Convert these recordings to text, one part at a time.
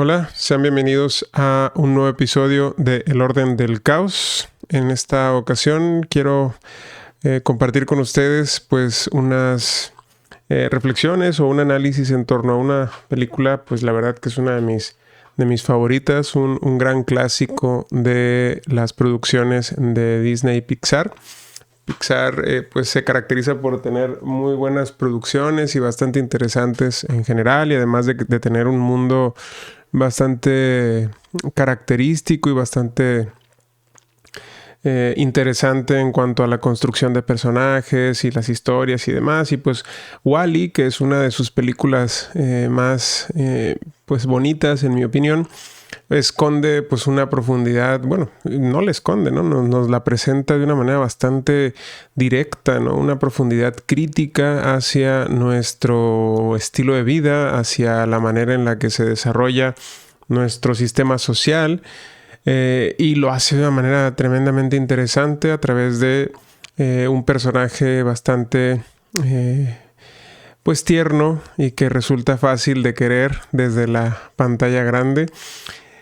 Hola, sean bienvenidos a un nuevo episodio de El Orden del Caos. En esta ocasión quiero compartir con ustedes pues unas reflexiones o un análisis en torno a una película, pues la verdad que es una de mis favoritas, un gran clásico de las producciones de Disney y Pixar. Pixar pues se caracteriza por tener muy buenas producciones y bastante interesantes en general, y además de tener un mundo bastante característico y bastante interesante en cuanto a la construcción de personajes y las historias y demás. Y pues Wall-E, que es una de sus películas más pues bonitas en mi opinión, esconde pues una profundidad, bueno, no la esconde, ¿no? Nos la presenta de una manera bastante directa, ¿no? Una profundidad crítica hacia nuestro estilo de vida, hacia la manera en la que se desarrolla nuestro sistema social, y lo hace de una manera tremendamente interesante a través de un personaje bastante pues tierno y que resulta fácil de querer desde la pantalla grande,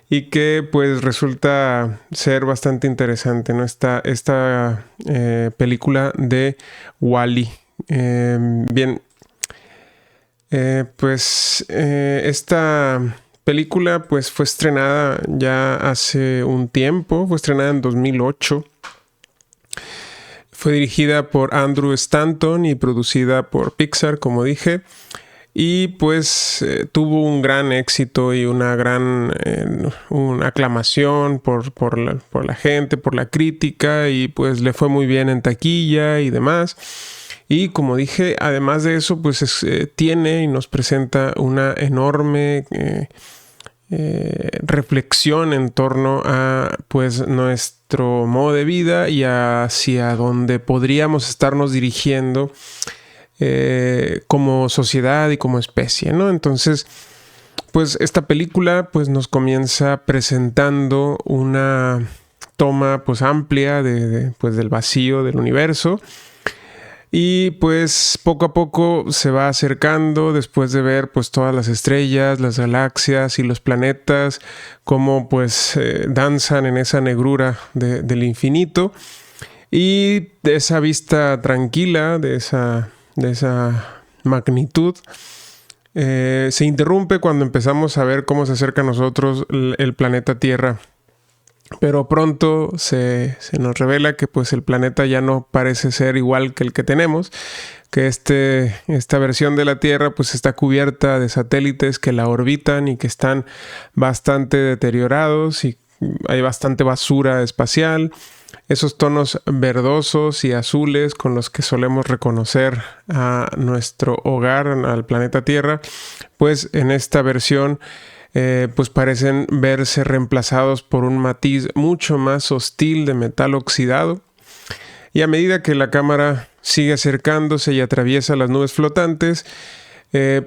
y que pues resulta ser bastante interesante, ¿no? Esta película de Wall-E. Esta película pues fue estrenada ya hace un tiempo, fue estrenada en 2008. Fue dirigida por Andrew Stanton y producida por Pixar, como dije. Y pues tuvo un gran éxito y una aclamación por la gente, por la crítica, y pues le fue muy bien en taquilla y demás. Y como dije, además de eso, pues tiene y nos presenta una enorme reflexión en torno a pues nuestro modo de vida y hacia dónde podríamos estarnos dirigiendo como sociedad y como especie, ¿no? Entonces, pues esta película pues nos comienza presentando una toma pues amplia pues del vacío del universo, y pues poco a poco se va acercando, después de ver pues todas las estrellas, las galaxias y los planetas, cómo pues danzan en esa negrura del infinito, y de esa vista tranquila, de esa magnitud, se interrumpe cuando empezamos a ver cómo se acerca a nosotros el planeta Tierra. Pero pronto se nos revela que pues el planeta ya no parece ser igual que el que tenemos, que esta versión de la Tierra pues está cubierta de satélites que la orbitan y que están bastante deteriorados, y hay bastante basura espacial. Esos tonos verdosos y azules con los que solemos reconocer a nuestro hogar, al planeta Tierra, pues en esta versión pues parecen verse reemplazados por un matiz mucho más hostil de metal oxidado. Y a medida que la cámara sigue acercándose y atraviesa las nubes flotantes,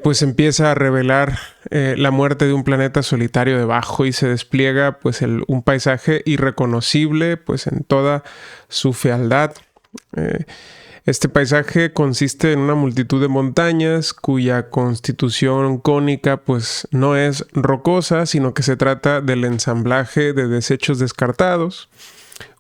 pues empieza a revelar la muerte de un planeta solitario debajo, y se despliega pues un paisaje irreconocible pues en toda su fealdad. Este paisaje consiste en una multitud de montañas cuya constitución cónica pues no es rocosa, sino que se trata del ensamblaje de desechos descartados,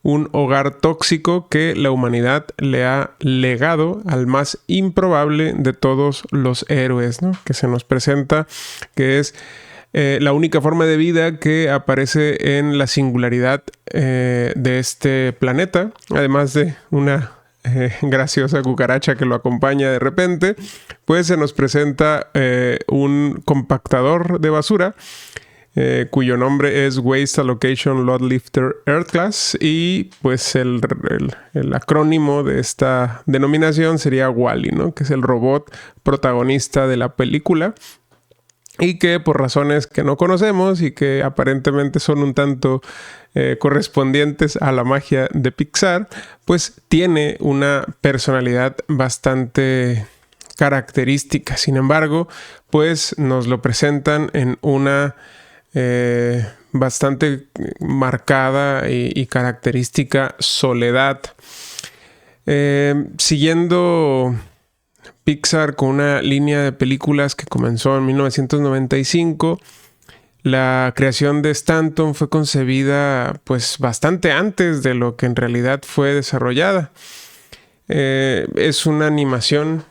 un hogar tóxico que la humanidad le ha legado al más improbable de todos los héroes, ¿no? Que se nos presenta, que es la única forma de vida que aparece en la singularidad de este planeta, además de una graciosa cucaracha que lo acompaña de repente. Pues se nos presenta un compactador de basura cuyo nombre es Waste Allocation Load Lifter Earth Class, y pues el acrónimo de esta denominación sería Wall-E, ¿no? Que es el robot protagonista de la película, y que por razones que no conocemos y que aparentemente son un tanto correspondientes a la magia de Pixar, pues tiene una personalidad bastante característica. Sin embargo, pues nos lo presentan en una bastante marcada y característica soledad. Siguiendo Pixar con una línea de películas que comenzó en 1995, La creación de Stanton fue concebida pues bastante antes de lo que en realidad fue desarrollada. Es una animación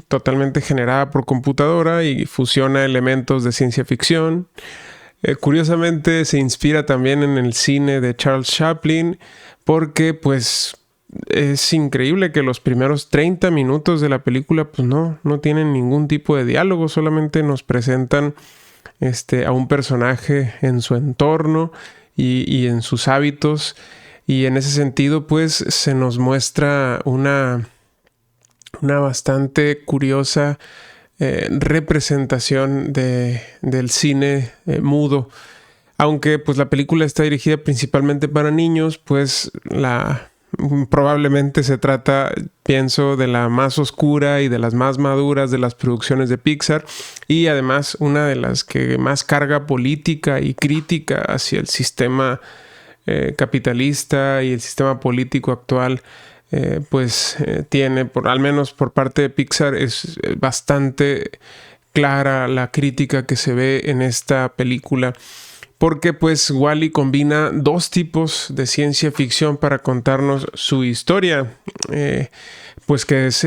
totalmente generada por computadora y fusiona elementos de ciencia ficción. Curiosamente se inspira también en el cine de Charles Chaplin porque pues es increíble que los primeros 30 minutos de la película pues no tienen ningún tipo de diálogo, solamente nos presentan a un personaje en su entorno y en sus hábitos, y en ese sentido pues se nos muestra una bastante curiosa representación del cine mudo. Aunque pues la película está dirigida principalmente para niños, pues probablemente se trata, pienso, de la más oscura y de las más maduras de las producciones de Pixar, y además una de las que más carga política y crítica hacia el sistema capitalista y el sistema político actual. Tiene, al menos por parte de Pixar, es bastante clara la crítica que se ve en esta película, porque pues Wall-E combina dos tipos de ciencia ficción para contarnos su historia, pues que es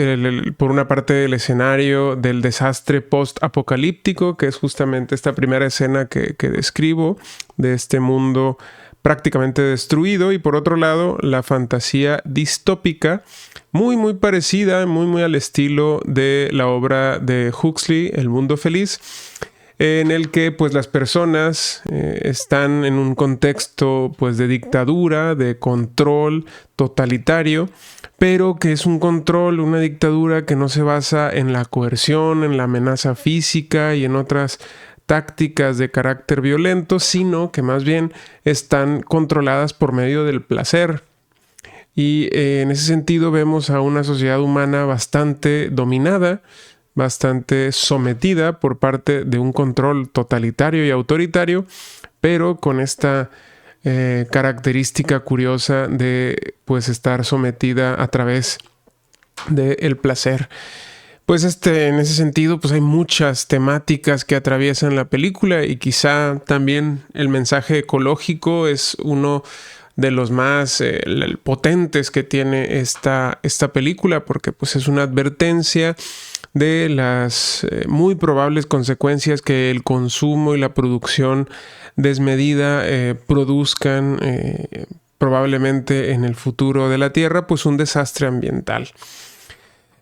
por una parte el escenario del desastre post-apocalíptico, que es justamente esta primera escena que describo de este mundo prácticamente destruido, y por otro lado la fantasía distópica muy parecida, muy al estilo de la obra de Huxley, El Mundo Feliz, en el que pues las personas están en un contexto pues de dictadura, de control totalitario, pero que es un control, una dictadura que no se basa en la coerción, en la amenaza física y en otras tácticas de carácter violento, sino que más bien están controladas por medio del placer. Y en ese sentido vemos a una sociedad humana bastante dominada, bastante sometida por parte de un control totalitario y autoritario, pero con esta característica curiosa de pues estar sometida a través del placer. Pues en ese sentido, pues hay muchas temáticas que atraviesan la película, y quizá también el mensaje ecológico es uno de los más potentes que tiene esta película, porque pues es una advertencia de las muy probables consecuencias que el consumo y la producción desmedida produzcan probablemente en el futuro de la Tierra, pues un desastre ambiental.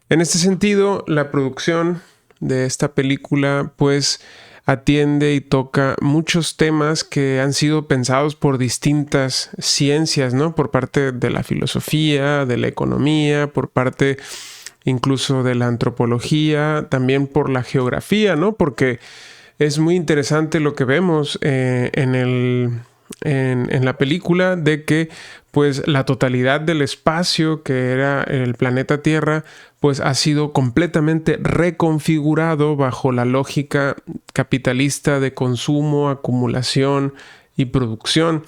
En este sentido, la producción de esta película pues atiende y toca muchos temas que han sido pensados por distintas ciencias, ¿no? Por parte de la filosofía, de la economía, por parte incluso de la antropología, también por la geografía, ¿no? Porque es muy interesante lo que vemos en la película, de que pues la totalidad del espacio que era el planeta Tierra pues ha sido completamente reconfigurado bajo la lógica capitalista de consumo, acumulación y producción.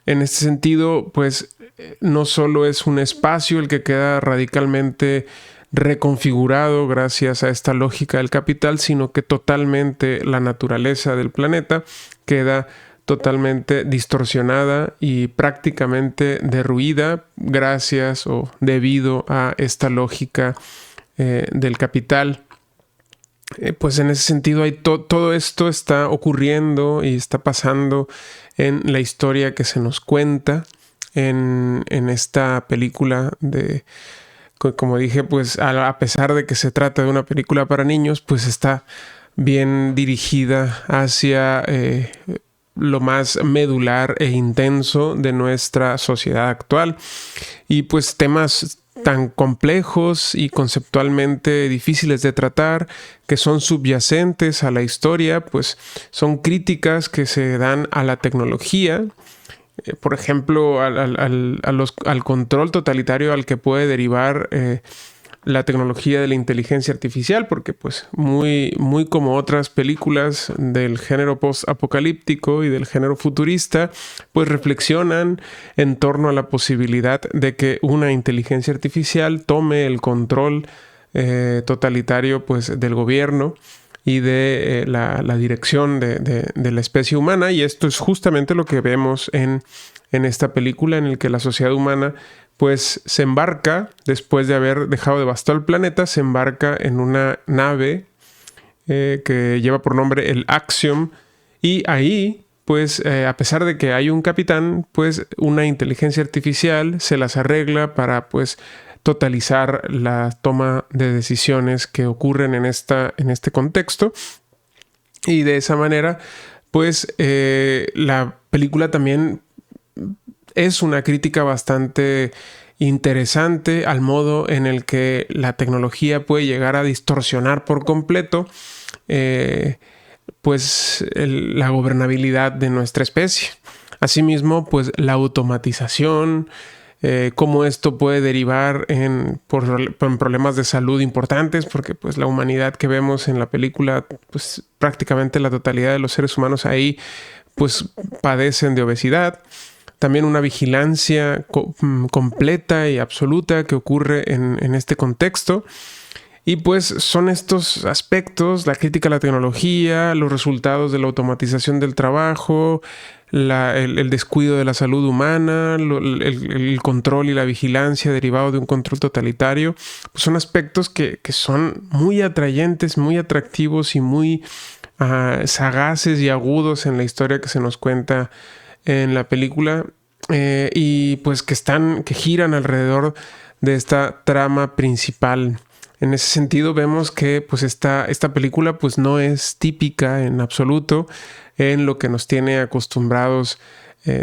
En este sentido, pues no solo es un espacio el que queda radicalmente reconfigurado gracias a esta lógica del capital, sino que totalmente la naturaleza del planeta queda totalmente distorsionada y prácticamente derruida gracias o debido a esta lógica del capital. Pues en ese sentido todo esto está ocurriendo y está pasando en la historia que se nos cuenta en esta película de... Como dije, pues a pesar de que se trata de una película para niños, pues está bien dirigida hacia lo más medular e intenso de nuestra sociedad actual. Y pues temas tan complejos y conceptualmente difíciles de tratar, que son subyacentes a la historia, pues son críticas que se dan a la tecnología, por ejemplo, al control totalitario al que puede derivar la tecnología de la inteligencia artificial, porque pues muy como otras películas del género post-apocalíptico y del género futurista, pues reflexionan en torno a la posibilidad de que una inteligencia artificial tome el control totalitario pues del gobierno, y de la dirección de la especie humana. Y esto es justamente lo que vemos en esta película, en el que la sociedad humana pues se embarca, después de haber dejado devastado el planeta, se embarca en una nave que lleva por nombre el Axiom, y ahí pues a pesar de que hay un capitán, pues una inteligencia artificial se las arregla para pues totalizar la toma de decisiones que ocurren en este contexto. Y de esa manera pues la película también es una crítica bastante interesante al modo en el que la tecnología puede llegar a distorsionar por completo pues la gobernabilidad de nuestra especie. Asimismo, pues la automatización, cómo esto puede derivar en problemas de salud importantes, porque pues la humanidad que vemos en la película, pues prácticamente la totalidad de los seres humanos ahí pues padecen de obesidad. También una vigilancia completa y absoluta que ocurre en este contexto. Y pues son estos aspectos, la crítica a la tecnología, los resultados de la automatización del trabajo, el descuido de la salud humana, el control y la vigilancia derivado de un control totalitario, pues son aspectos que son muy atrayentes, muy atractivos y muy sagaces y agudos en la historia que se nos cuenta en la película, y pues que giran alrededor de esta trama principal. En ese sentido vemos que pues esta película pues no es típica en absoluto en lo que nos tiene acostumbrados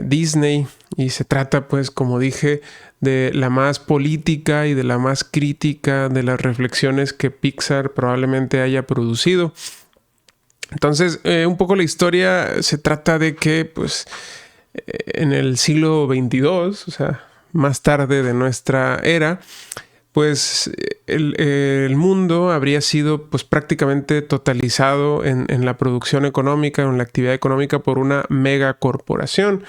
Disney, y se trata pues, como dije, de la más política y de la más crítica de las reflexiones que Pixar probablemente haya producido. Entonces un poco la historia se trata de que pues en el siglo XXII, o sea, más tarde de nuestra era, pues el mundo habría sido pues prácticamente totalizado en la producción económica, en la actividad económica por una megacorporación,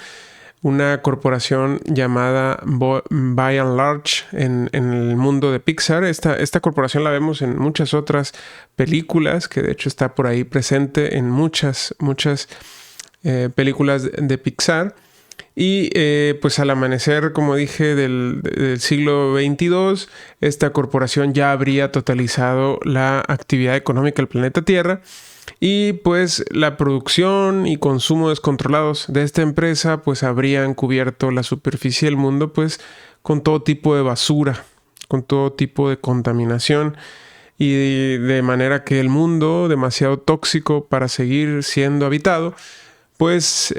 una corporación llamada By and Large en el mundo de Pixar. Esta corporación la vemos en muchas otras películas, que de hecho está por ahí presente en muchas películas de Pixar. Y pues al amanecer, como dije, del siglo XXII, esta corporación ya habría totalizado la actividad económica del planeta Tierra, y pues la producción y consumo descontrolados de esta empresa pues habrían cubierto la superficie del mundo pues con todo tipo de basura, con todo tipo de contaminación, y de manera que el mundo, demasiado tóxico para seguir siendo habitado, pues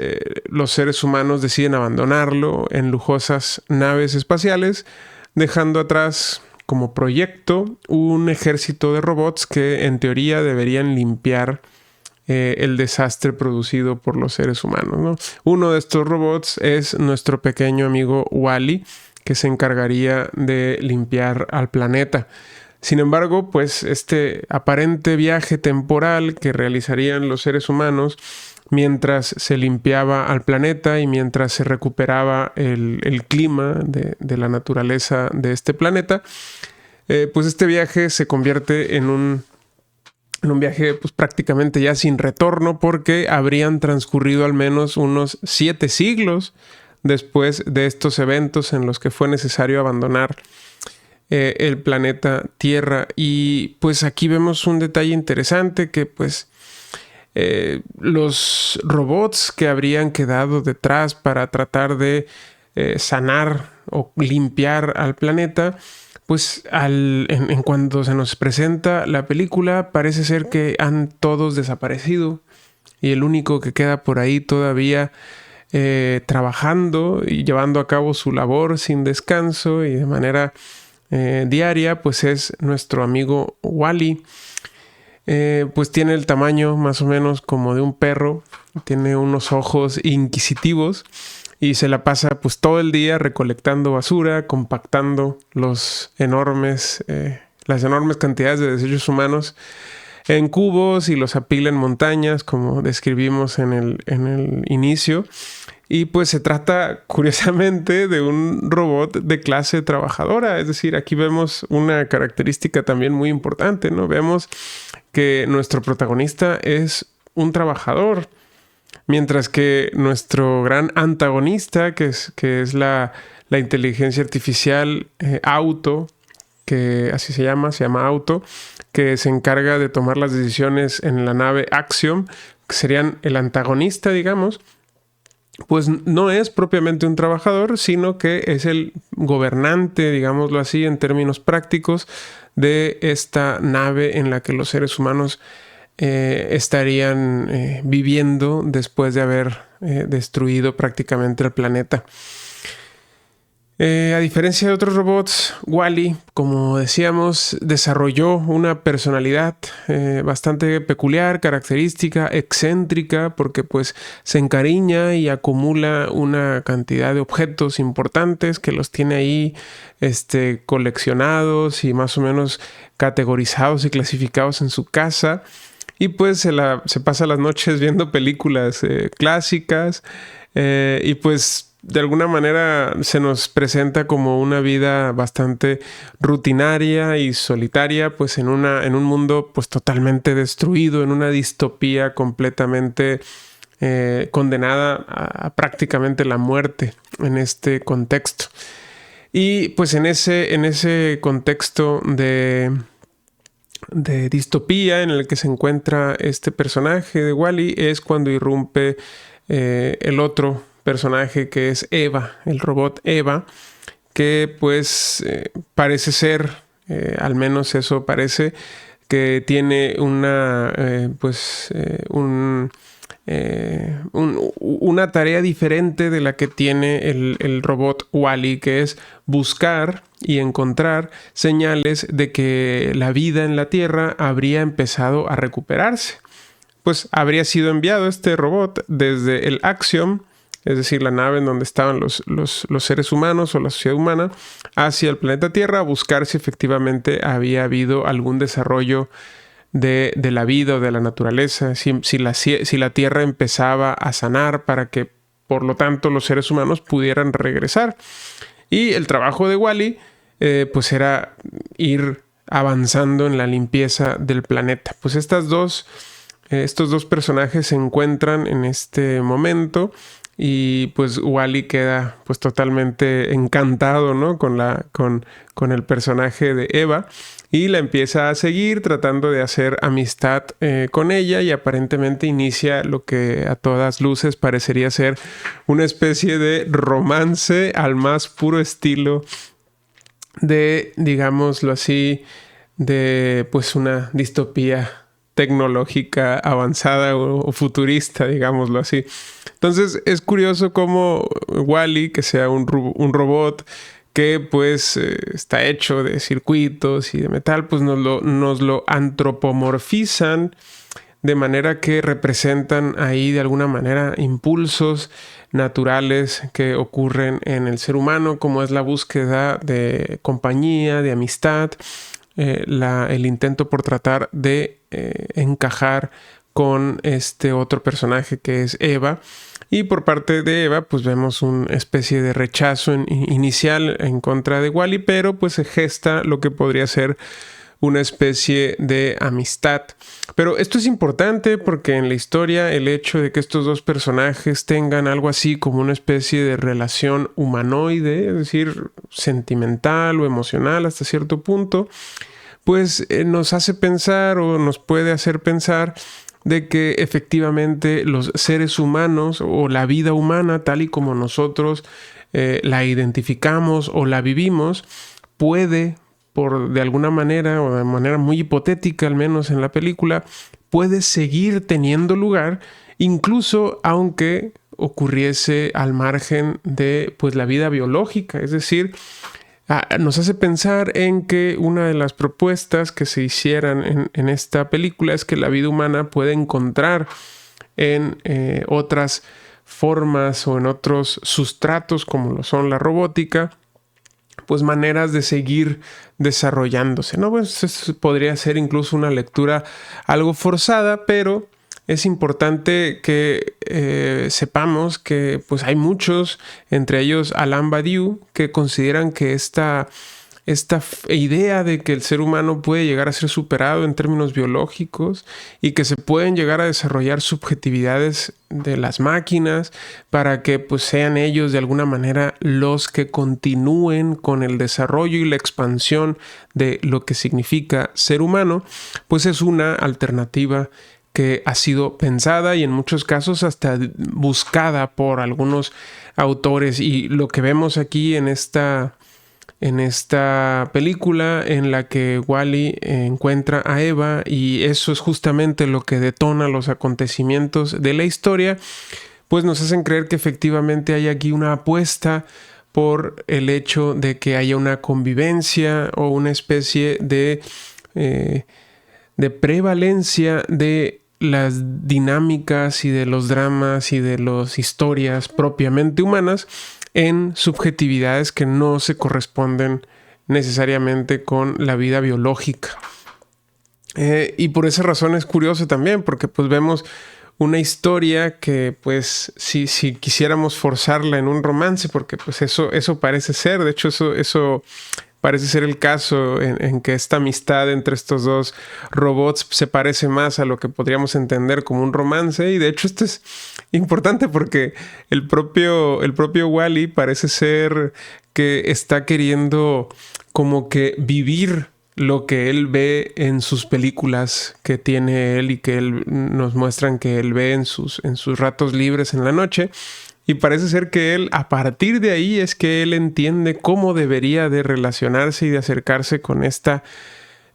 los seres humanos deciden abandonarlo en lujosas naves espaciales, dejando atrás como proyecto un ejército de robots que en teoría deberían limpiar el desastre producido por los seres humanos, ¿no? Uno de estos robots es nuestro pequeño amigo Wall-E, que se encargaría de limpiar al planeta. Sin embargo, pues este aparente viaje temporal que realizarían los seres humanos mientras se limpiaba al planeta y mientras se recuperaba el clima de la naturaleza de este planeta, pues este viaje se convierte en un viaje pues prácticamente ya sin retorno, porque habrían transcurrido al menos unos 7 siglos después de estos eventos en los que fue necesario abandonar el planeta Tierra. Y pues aquí vemos un detalle interesante, que pues los robots que habrían quedado detrás para tratar de sanar o limpiar al planeta, pues en cuanto se nos presenta la película, parece ser que han todos desaparecido, y el único que queda por ahí todavía trabajando y llevando a cabo su labor sin descanso y de manera diaria, pues es nuestro amigo Wall-E. Pues tiene el tamaño más o menos como de un perro, tiene unos ojos inquisitivos y se la pasa pues todo el día recolectando basura, compactando las enormes cantidades de desechos humanos en cubos, y los apila en montañas, como describimos en el inicio. Y pues se trata, curiosamente, de un robot de clase trabajadora. Es decir, aquí vemos una característica también muy importante, ¿no? Vemos que nuestro protagonista es un trabajador, mientras que nuestro gran antagonista, que es la inteligencia artificial Auto, que así se llama Auto, que se encarga de tomar las decisiones en la nave Axiom, que serían el antagonista, digamos, pues no es propiamente un trabajador, sino que es el gobernante, digámoslo así, en términos prácticos, de esta nave en la que los seres humanos estarían viviendo después de haber destruido prácticamente el planeta. A diferencia de otros robots, Wall-E, como decíamos, desarrolló una personalidad bastante peculiar, característica, excéntrica, porque pues se encariña y acumula una cantidad de objetos importantes que los tiene ahí coleccionados y más o menos categorizados y clasificados en su casa. Y pues se pasa las noches viendo películas clásicas y pues de alguna manera se nos presenta como una vida bastante rutinaria y solitaria, pues en un mundo pues totalmente destruido, en una distopía completamente condenada a prácticamente la muerte en este contexto. Y pues en ese contexto de distopía en el que se encuentra este personaje de Wall-E es cuando irrumpe el otro personaje, que es Eva, el robot Eva, que pues parece ser, al menos eso parece, que tiene una tarea diferente de la que tiene el robot Wall-E, que es buscar y encontrar señales de que la vida en la Tierra habría empezado a recuperarse. Pues habría sido enviado este robot desde el Axiom, es decir, la nave en donde estaban los seres humanos o la sociedad humana, hacia el planeta Tierra a buscar si efectivamente había habido algún desarrollo de la vida o de la naturaleza, si la Tierra empezaba a sanar para que, por lo tanto, los seres humanos pudieran regresar. Y el trabajo de Wall-E pues era ir avanzando en la limpieza del planeta. Pues estos dos personajes se encuentran en este momento y pues Wall-E queda pues totalmente encantado, ¿no? con el personaje de Eva y la empieza a seguir tratando de hacer amistad con ella, y aparentemente inicia lo que a todas luces parecería ser una especie de romance al más puro estilo de, digámoslo así, de pues una distopía tecnológica avanzada o futurista, digámoslo así. Entonces es curioso cómo Wall-E, que sea un robot que pues está hecho de circuitos y de metal, pues nos lo antropomorfizan de manera que representan ahí de alguna manera impulsos naturales que ocurren en el ser humano, como es la búsqueda de compañía, de amistad, el intento por tratar de encajar con este otro personaje que es Eva. Y por parte de Eva pues vemos una especie de rechazo inicial en contra de Wall-E, pero pues se gesta lo que podría ser una especie de amistad. Pero esto es importante porque en la historia el hecho de que estos dos personajes tengan algo así como una especie de relación humanoide, es decir, sentimental o emocional hasta cierto punto, pues nos hace pensar o nos puede hacer pensar de que efectivamente los seres humanos o la vida humana tal y como nosotros la identificamos o la vivimos puede, de alguna manera o de manera muy hipotética, al menos en la película, puede seguir teniendo lugar incluso aunque ocurriese al margen de pues la vida biológica. Es decir, nos hace pensar en que una de las propuestas que se hicieran en esta película es que la vida humana puede encontrar en otras formas o en otros sustratos como lo son la robótica, pues maneras de seguir desarrollándose, ¿no? Pues eso podría ser incluso una lectura algo forzada, pero es importante que sepamos que pues hay muchos, entre ellos Alain Badiou, que consideran que esta esta idea de que el ser humano puede llegar a ser superado en términos biológicos y que se pueden llegar a desarrollar subjetividades de las máquinas para que pues sean ellos de alguna manera los que continúen con el desarrollo y la expansión de lo que significa ser humano, pues es una alternativa que ha sido pensada y en muchos casos hasta buscada por algunos autores. Y lo que vemos aquí en esta película en la que Wall-E encuentra a Eva, y eso es justamente lo que detona los acontecimientos de la historia, pues nos hacen creer que efectivamente hay aquí una apuesta por el hecho de que haya una convivencia o una especie de prevalencia de las dinámicas y de los dramas y de las historias propiamente humanas en subjetividades que no se corresponden necesariamente con la vida biológica. Y por esa razón es curioso también, porque pues vemos una historia que pues si quisiéramos forzarla en un romance, porque pues eso parece ser, de hecho eso parece ser el caso en que esta amistad entre estos dos robots se parece más a lo que podríamos entender como un romance. Y de hecho esto es importante porque el propio Wall-E parece ser que está queriendo como que vivir lo que él ve en sus películas que tiene él y que él nos muestran que él ve en sus ratos libres en la noche. Y parece ser que él, a partir de ahí, es que él entiende cómo debería de relacionarse y de acercarse con esta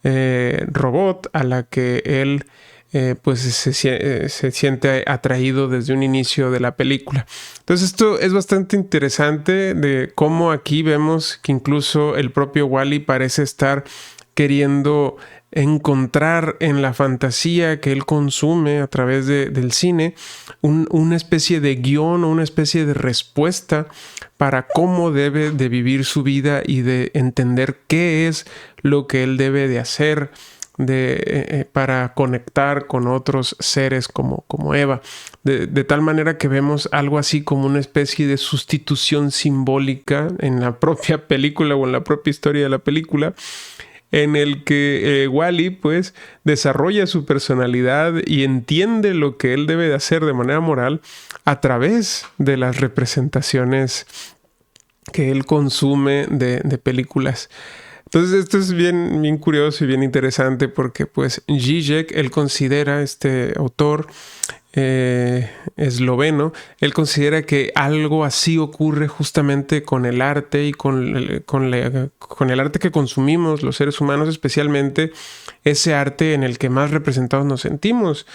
robot a la que él pues se siente atraído desde un inicio de la película. Entonces esto es bastante interesante de cómo aquí vemos que incluso el propio Wall-E parece estar queriendo encontrar en la fantasía que él consume a través del cine una especie de guión o una especie de respuesta para cómo debe de vivir su vida y de entender qué es lo que él debe de hacer para conectar con otros seres como Eva. De tal manera que vemos algo así como una especie de sustitución simbólica en la propia película o en la propia historia de la película, en el que Wall-E pues desarrolla su personalidad y entiende lo que él debe de hacer de manera moral a través de las representaciones que él consume de películas. Entonces esto es bien curioso y bien interesante porque pues Žižek, él considera, este autor esloveno, él considera que algo así ocurre justamente con el arte y con el arte que consumimos los seres humanos, especialmente ese arte en el que más representados nos sentimos.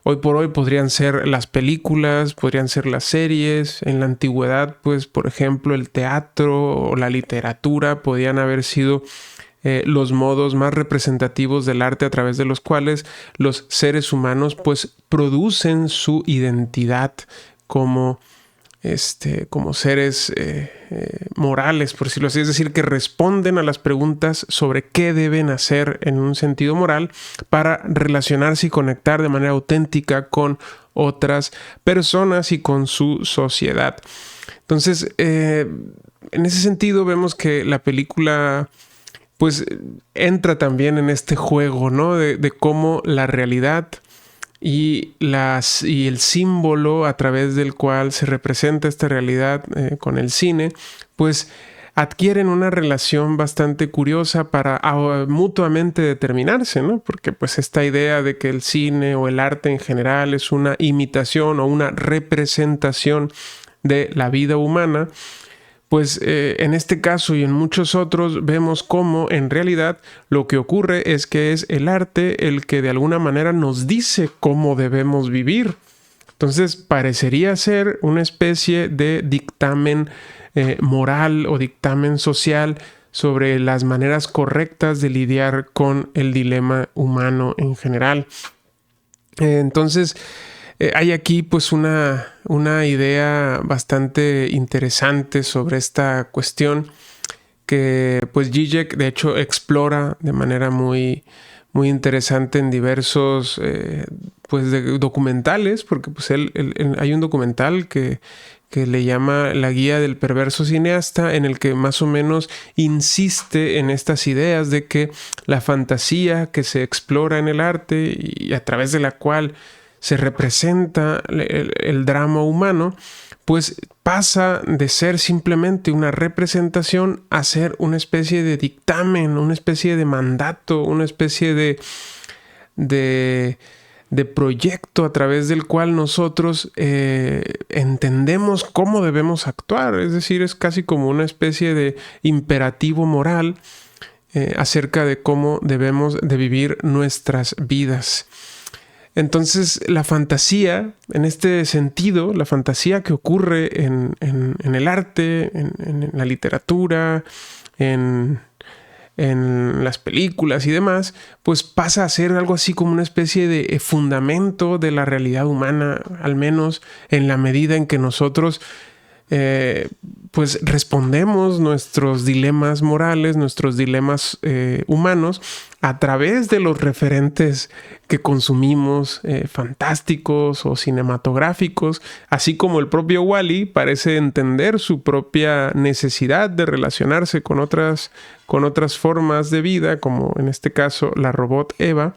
Hoy por hoy podrían ser las películas, podrían ser las series. En la antigüedad, pues, por ejemplo, el teatro o la literatura podían haber sido los modos más representativos del arte a través de los cuales los seres humanos pues producen su identidad como seres morales, por decirlo así, es decir, que responden a las preguntas sobre qué deben hacer en un sentido moral para relacionarse y conectar de manera auténtica con otras personas y con su sociedad. Entonces, en ese sentido vemos que la película pues entra también en este juego, ¿no? De cómo la realidad y el símbolo a través del cual se representa esta realidad con el cine, pues adquieren una relación bastante curiosa para mutuamente determinarse, ¿no? Porque pues esta idea de que el cine o el arte en general es una imitación o una representación de la vida humana, pues en este caso y en muchos otros vemos cómo en realidad lo que ocurre es que es el arte el que de alguna manera nos dice cómo debemos vivir. Entonces parecería ser una especie de dictamen moral o dictamen social sobre las maneras correctas de lidiar con el dilema humano en general. Entonces hay aquí pues una idea bastante interesante sobre esta cuestión que pues Žižek de hecho explora de manera muy muy interesante en diversos pues documentales, porque pues hay un documental que le llama La guía del perverso cineasta, en el que más o menos insiste en estas ideas de que la fantasía que se explora en el arte y a través de la cual se representa el drama humano, pues pasa de ser simplemente una representación a ser una especie de dictamen, una especie de mandato, una especie de proyecto a través del cual nosotros entendemos cómo debemos actuar. Es decir, es casi como una especie de imperativo moral acerca de cómo debemos de vivir nuestras vidas. Entonces, la fantasía, en este sentido, la fantasía que ocurre en el arte, en la literatura, en las películas y demás, pues pasa a ser algo así como una especie de fundamento de la realidad humana, al menos en la medida en que nosotros pues respondemos nuestros dilemas morales, nuestros dilemas humanos a través de los referentes que consumimos, fantásticos o cinematográficos, así como el propio Wall-E parece entender su propia necesidad de relacionarse con otras formas de vida, como en este caso la robot Eva,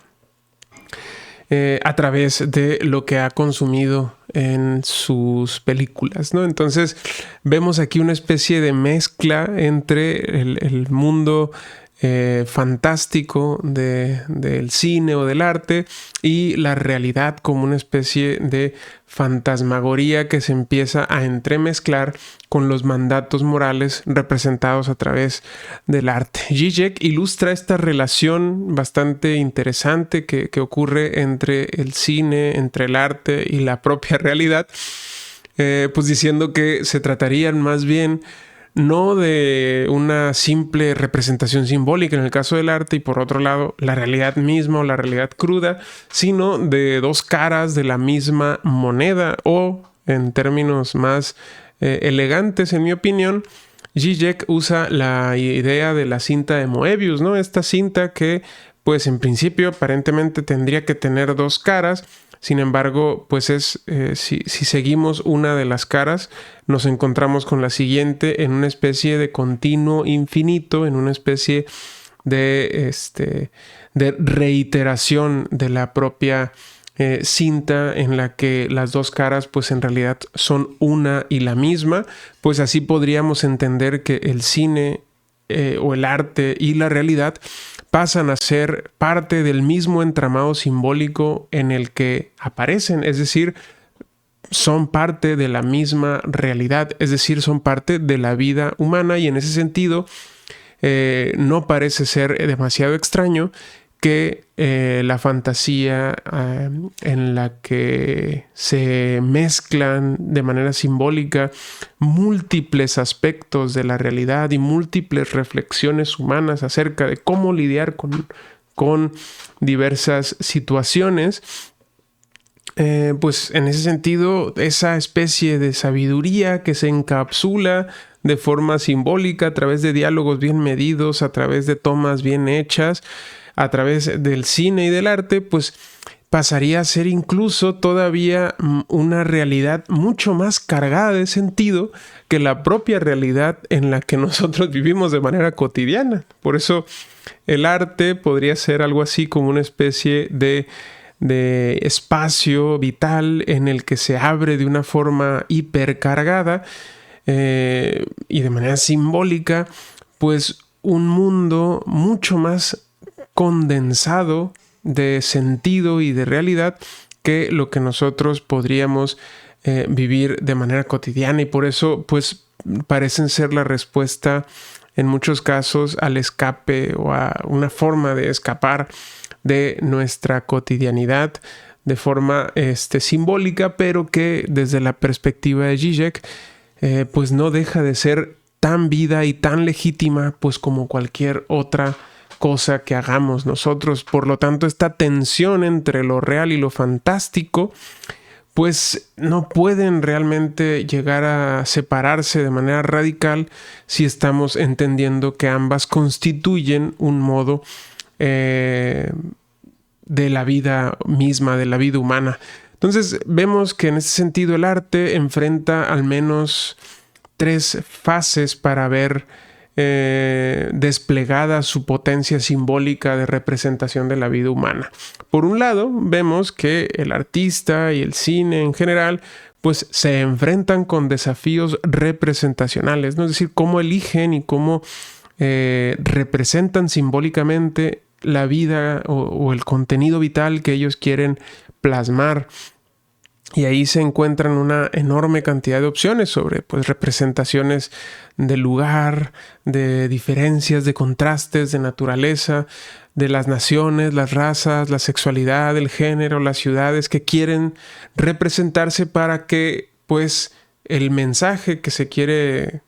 a través de lo que ha consumido en sus películas, ¿no? Entonces vemos aquí una especie de mezcla entre el mundo fantástico del cine o del arte y la realidad como una especie de fantasmagoría que se empieza a entremezclar con los mandatos morales representados a través del arte. Zizek ilustra esta relación bastante interesante que ocurre entre el cine, entre el arte y la propia realidad, pues diciendo que se tratarían más bien no de una simple representación simbólica en el caso del arte y por otro lado la realidad misma o la realidad cruda, sino de dos caras de la misma moneda, o en términos más elegantes, en mi opinión, Zizek usa la idea de la cinta de Moebius, ¿no? Esta cinta que pues en principio aparentemente tendría que tener dos caras. Sin embargo, pues si seguimos una de las caras, nos encontramos con la siguiente en una especie de continuo infinito, en una especie de reiteración de la propia cinta, en la que las dos caras pues en realidad son una y la misma. Pues así podríamos entender que el cine o el arte y la realidad pasan a ser parte del mismo entramado simbólico en el que aparecen, es decir, son parte de la misma realidad, es decir, son parte de la vida humana, y en ese sentido no parece ser demasiado extraño que la fantasía en la que se mezclan de manera simbólica múltiples aspectos de la realidad y múltiples reflexiones humanas acerca de cómo lidiar con diversas situaciones, pues en ese sentido esa especie de sabiduría que se encapsula de forma simbólica a través de diálogos bien medidos, a través de tomas bien hechas, a través del cine y del arte, pues pasaría a ser incluso todavía una realidad mucho más cargada de sentido que la propia realidad en la que nosotros vivimos de manera cotidiana. Por eso el arte podría ser algo así como una especie de espacio vital en el que se abre de una forma hipercargada y de manera simbólica, pues un mundo mucho más condensado de sentido y de realidad que lo que nosotros podríamos vivir de manera cotidiana, y por eso pues parecen ser la respuesta en muchos casos al escape o a una forma de escapar de nuestra cotidianidad de forma simbólica, pero que desde la perspectiva de Zizek pues no deja de ser tan vida y tan legítima pues como cualquier otra cosa que hagamos nosotros. Por lo tanto, esta tensión entre lo real y lo fantástico pues no pueden realmente llegar a separarse de manera radical si estamos entendiendo que ambas constituyen un modo de la vida misma, de la vida humana. Entonces vemos que en ese sentido el arte enfrenta al menos 3 fases para ver desplegada su potencia simbólica de representación de la vida humana. Por un lado, vemos que el artista y el cine en general pues se enfrentan con desafíos representacionales, ¿no? Es decir, cómo eligen y cómo representan simbólicamente la vida o el contenido vital que ellos quieren plasmar. Y ahí se encuentran una enorme cantidad de opciones sobre pues, representaciones del lugar, de diferencias, de contrastes, de naturaleza, de las naciones, las razas, la sexualidad, el género, las ciudades que quieren representarse para que pues, el mensaje que se quiere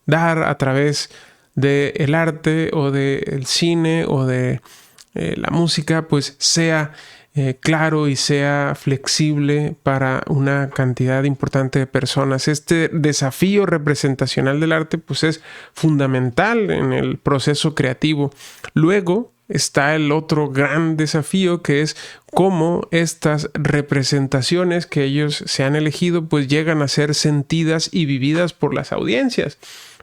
dar a través del arte o del cine o de la música pues sea claro y sea flexible para una cantidad importante de personas. Este desafío representacional del arte pues es fundamental en el proceso creativo. Luego está el otro gran desafío, que es cómo estas representaciones que ellos se han elegido pues llegan a ser sentidas y vividas por las audiencias.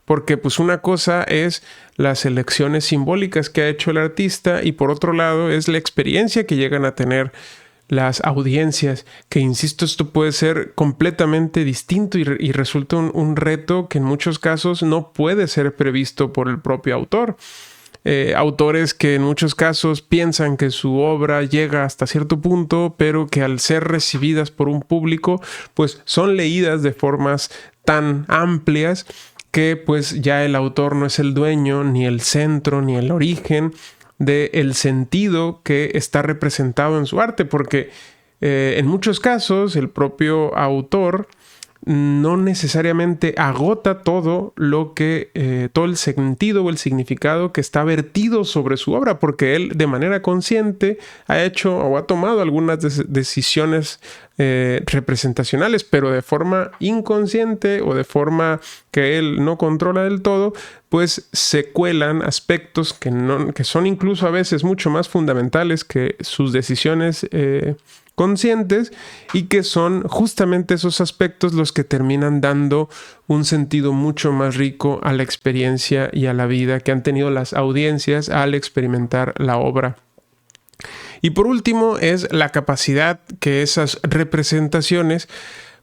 Porque pues una cosa es las elecciones simbólicas que ha hecho el artista y por otro lado es la experiencia que llegan a tener las audiencias, que insisto, esto puede ser completamente distinto y resulta un reto que en muchos casos no puede ser previsto por el propio autor. Autores que en muchos casos piensan que su obra llega hasta cierto punto, pero que al ser recibidas por un público, pues son leídas de formas tan amplias que pues ya el autor no es el dueño, ni el centro, ni el origen del sentido que está representado en su arte, porque en muchos casos el propio autor no necesariamente agota todo todo el sentido o el significado que está vertido sobre su obra, porque él de manera consciente ha hecho o ha tomado algunas decisiones representacionales, pero de forma inconsciente o de forma que él no controla del todo, pues se cuelan aspectos que son incluso a veces mucho más fundamentales que sus decisiones conscientes y que son justamente esos aspectos los que terminan dando un sentido mucho más rico a la experiencia y a la vida que han tenido las audiencias al experimentar la obra. Y por último es la capacidad que esas representaciones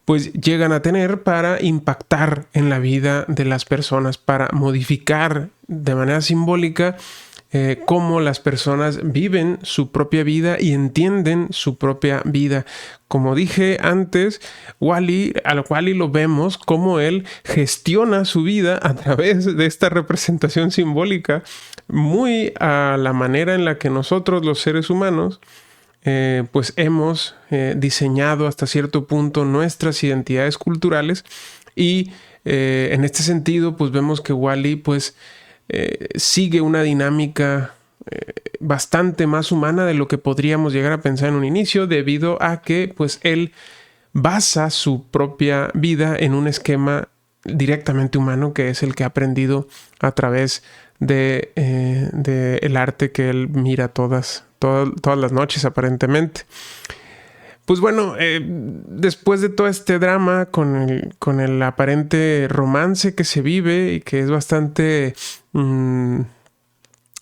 pues llegan a tener para impactar en la vida de las personas, para modificar de manera simbólica cómo las personas viven su propia vida y entienden su propia vida. Como dije antes, al Wall-E lo vemos cómo él gestiona su vida a través de esta representación simbólica, muy a la manera en la que nosotros los seres humanos pues hemos diseñado hasta cierto punto nuestras identidades culturales y en este sentido pues vemos que Wall-E pues sigue una dinámica bastante más humana de lo que podríamos llegar a pensar en un inicio, debido a que pues él basa su propia vida en un esquema directamente humano, que es el que ha aprendido a través de el arte que él mira todas las noches aparentemente. Pues bueno, después de todo este drama con el aparente romance que se vive y que es bastante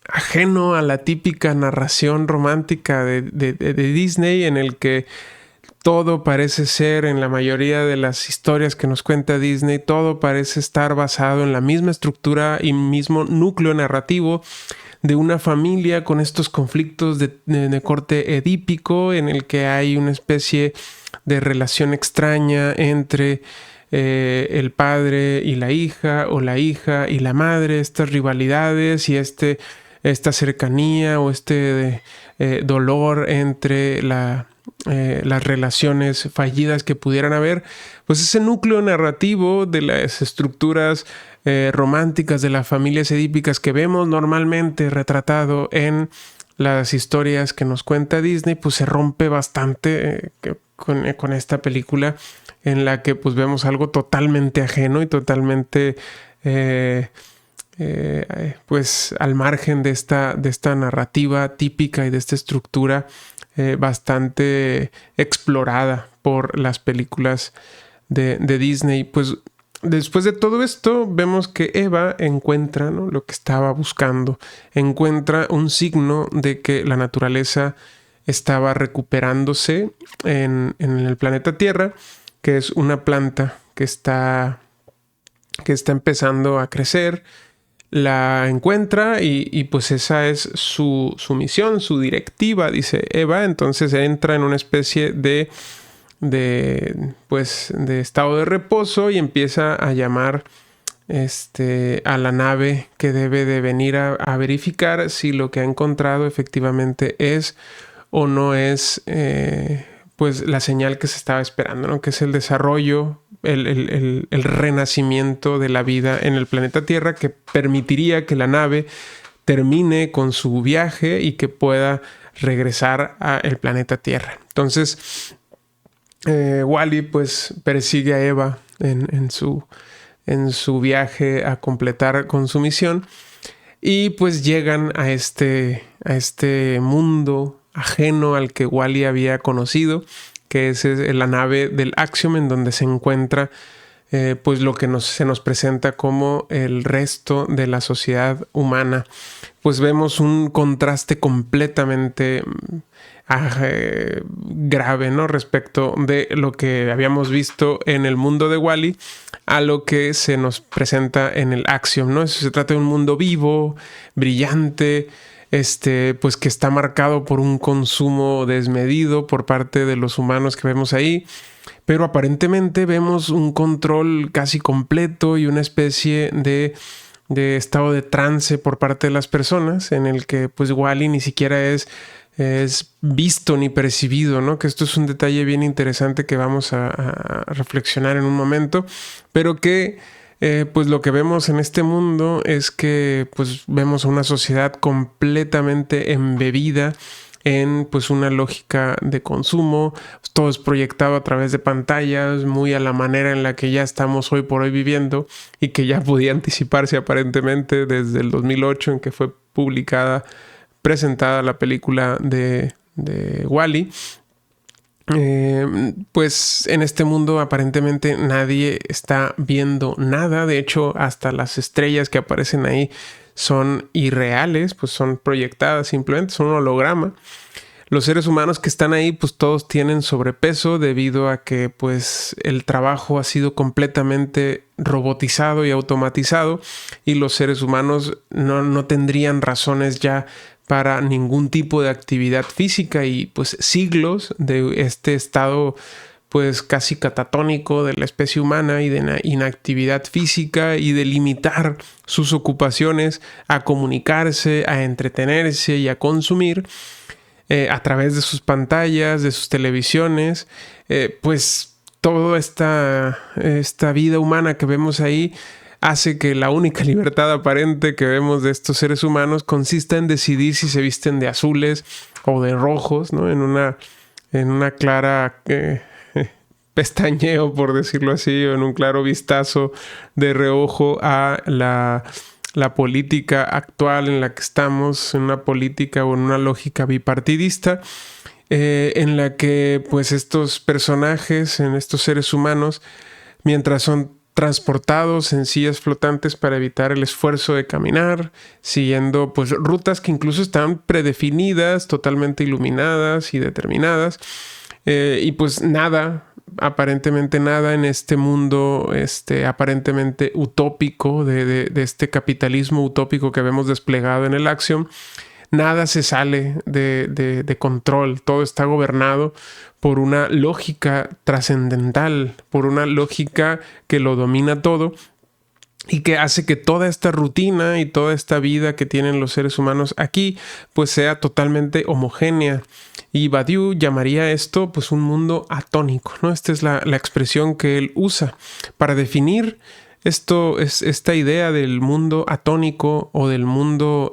ajeno a la típica narración romántica de Disney, en el que todo parece ser, en la mayoría de las historias que nos cuenta Disney, todo parece estar basado en la misma estructura y mismo núcleo narrativo de una familia con estos conflictos de corte edípico, en el que hay una especie de relación extraña entre el padre y la hija, o la hija y la madre, estas rivalidades y esta cercanía o dolor entre las relaciones fallidas que pudieran haber. Pues ese núcleo narrativo de las estructuras románticas de las familias edípicas que vemos normalmente retratado en las historias que nos cuenta Disney, pues se rompe bastante con esta película, en la que pues vemos algo totalmente ajeno y totalmente pues al margen de esta narrativa típica y de esta estructura bastante explorada por las películas de Disney. Pues después de todo esto vemos que Eva encuentra, ¿no?, lo que estaba buscando. Encuentra un signo de que la naturaleza estaba recuperándose en el planeta Tierra, que es una planta que está empezando a crecer. La encuentra y pues esa es su misión, su directiva, dice Eva. Entonces entra en una especie de estado de reposo y empieza a llamar a la nave que debe de venir a verificar si lo que ha encontrado efectivamente es o no es pues la señal que se estaba esperando, ¿no?, que es el desarrollo, el renacimiento de la vida en el planeta Tierra, que permitiría que la nave termine con su viaje y que pueda regresar al planeta Tierra. Entonces Wall-E pues persigue a Eva en su viaje a completar con su misión, y pues llegan a este mundo ajeno al que Wall-E había conocido, que es la nave del Axiom, en donde se encuentra pues lo que se nos presenta como el resto de la sociedad humana. Pues vemos un contraste completamente grave, ¿no?, respecto de lo que habíamos visto en el mundo de Wall-E a lo que se nos presenta en el Axiom, ¿no? Eso se trata de un mundo vivo, brillante, pues que está marcado por un consumo desmedido por parte de los humanos que vemos ahí, pero aparentemente vemos un control casi completo y una especie de estado de trance por parte de las personas, en el que pues Wall-E ni siquiera es visto ni percibido, ¿no? Que esto es un detalle bien interesante que vamos a reflexionar en un momento, pero que pues lo que vemos en este mundo es que pues vemos una sociedad completamente embebida en pues una lógica de consumo. Todo es proyectado a través de pantallas, muy a la manera en la que ya estamos hoy por hoy viviendo, y que ya podía anticiparse aparentemente desde el 2008, en que fue presentada la película de Wall-E. Pues en este mundo aparentemente nadie está viendo nada. De hecho, hasta las estrellas que aparecen ahí son irreales, pues son proyectadas, simplemente son un holograma. Los seres humanos que están ahí, pues todos tienen sobrepeso debido a que pues el trabajo ha sido completamente robotizado y automatizado, y los seres humanos no tendrían razones ya para ningún tipo de actividad física, y pues siglos de este estado pues casi catatónico de la especie humana y de inactividad física y de limitar sus ocupaciones a comunicarse, a entretenerse y a consumir a través de sus pantallas, de sus televisiones. Pues toda esta vida humana que vemos ahí hace que la única libertad aparente que vemos de estos seres humanos consista en decidir si se visten de azules o de rojos, ¿no? En una clara pestañeo, por decirlo así, o en un claro vistazo de reojo a la política actual en la que estamos, en una política o en una lógica bipartidista, en la que pues estos personajes, en estos seres humanos, mientras son transportados en sillas flotantes para evitar el esfuerzo de caminar, siguiendo pues rutas que incluso están predefinidas, totalmente iluminadas y determinadas, y pues aparentemente nada en este mundo aparentemente utópico de este capitalismo utópico que vemos desplegado en el Axiom. Nada se sale de control, todo está gobernado por una lógica trascendental, por una lógica que lo domina todo y que hace que toda esta rutina y toda esta vida que tienen los seres humanos aquí pues sea totalmente homogénea. Y Badiou llamaría esto pues un mundo atónico, ¿no? Esta es la expresión que él usa para definir esto, es esta idea del mundo atónico o del mundo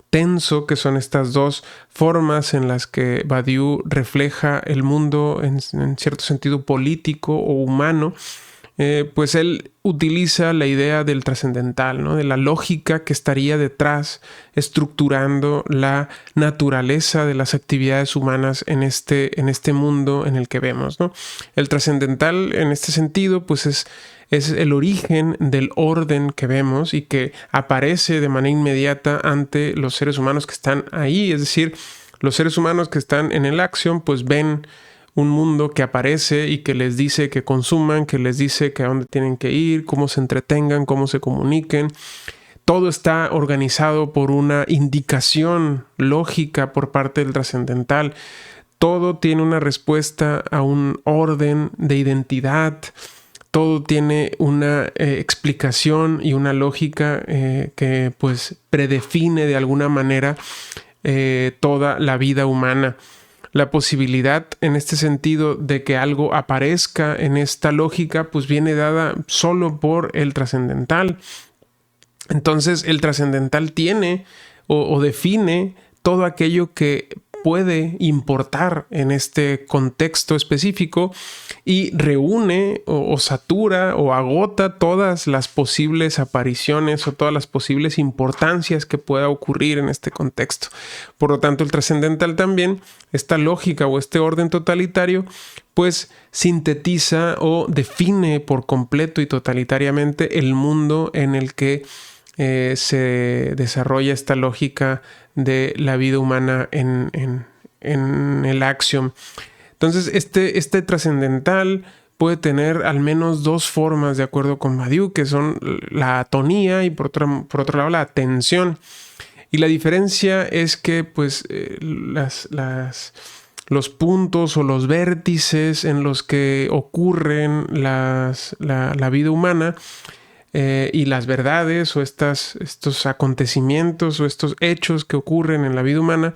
tenso, que son estas dos formas en las que Badiou refleja el mundo en cierto sentido político o humano, pues él utiliza la idea del trascendental, ¿no? De la lógica que estaría detrás, estructurando la naturaleza de las actividades humanas en este mundo en el que vemos, ¿no? El trascendental, en este sentido, pues es el origen del orden que vemos y que aparece de manera inmediata ante los seres humanos que están ahí. Es decir, los seres humanos que están en el Axiom, pues ven un mundo que aparece y que les dice que consuman, que les dice que a dónde tienen que ir, cómo se entretengan, cómo se comuniquen. Todo está organizado por una indicación lógica por parte del trascendental. Todo tiene una respuesta a un orden de identidad. Todo tiene una explicación y una lógica que pues predefine de alguna manera toda la vida humana. La posibilidad en este sentido de que algo aparezca en esta lógica pues viene dada solo por el trascendental. Entonces el trascendental tiene o define todo aquello que puede importar en este contexto específico y reúne o satura o agota todas las posibles apariciones o todas las posibles importancias que pueda ocurrir en este contexto. Por lo tanto, el trascendental también, esta lógica o este orden totalitario, pues sintetiza o define por completo y totalitariamente el mundo en el que se desarrolla esta lógica de la vida humana en el Axiom. Entonces, este trascendental puede tener al menos dos formas, de acuerdo con Badiou, que son la atonía y por otro lado la atención. Y la diferencia es que pues los puntos o los vértices en los que ocurren la vida humana y las verdades o estos acontecimientos o estos hechos que ocurren en la vida humana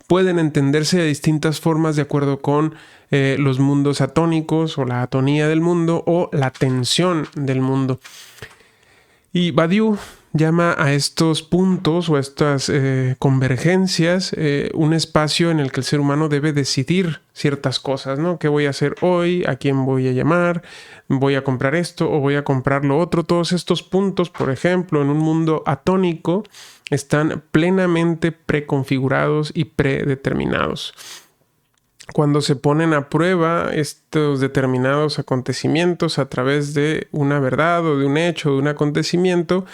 pueden entenderse de distintas formas de acuerdo con los mundos atónicos o la atonía del mundo o la tensión del mundo. Y Badiou llama a estos puntos o a estas convergencias un espacio en el que el ser humano debe decidir ciertas cosas, ¿no? ¿Qué voy a hacer hoy? ¿A quién voy a llamar? ¿Voy a comprar esto o voy a comprar lo otro? Todos estos puntos, por ejemplo, en un mundo atónico, están plenamente preconfigurados y predeterminados. Cuando se ponen a prueba estos determinados acontecimientos a través de una verdad o de un hecho o de un acontecimiento,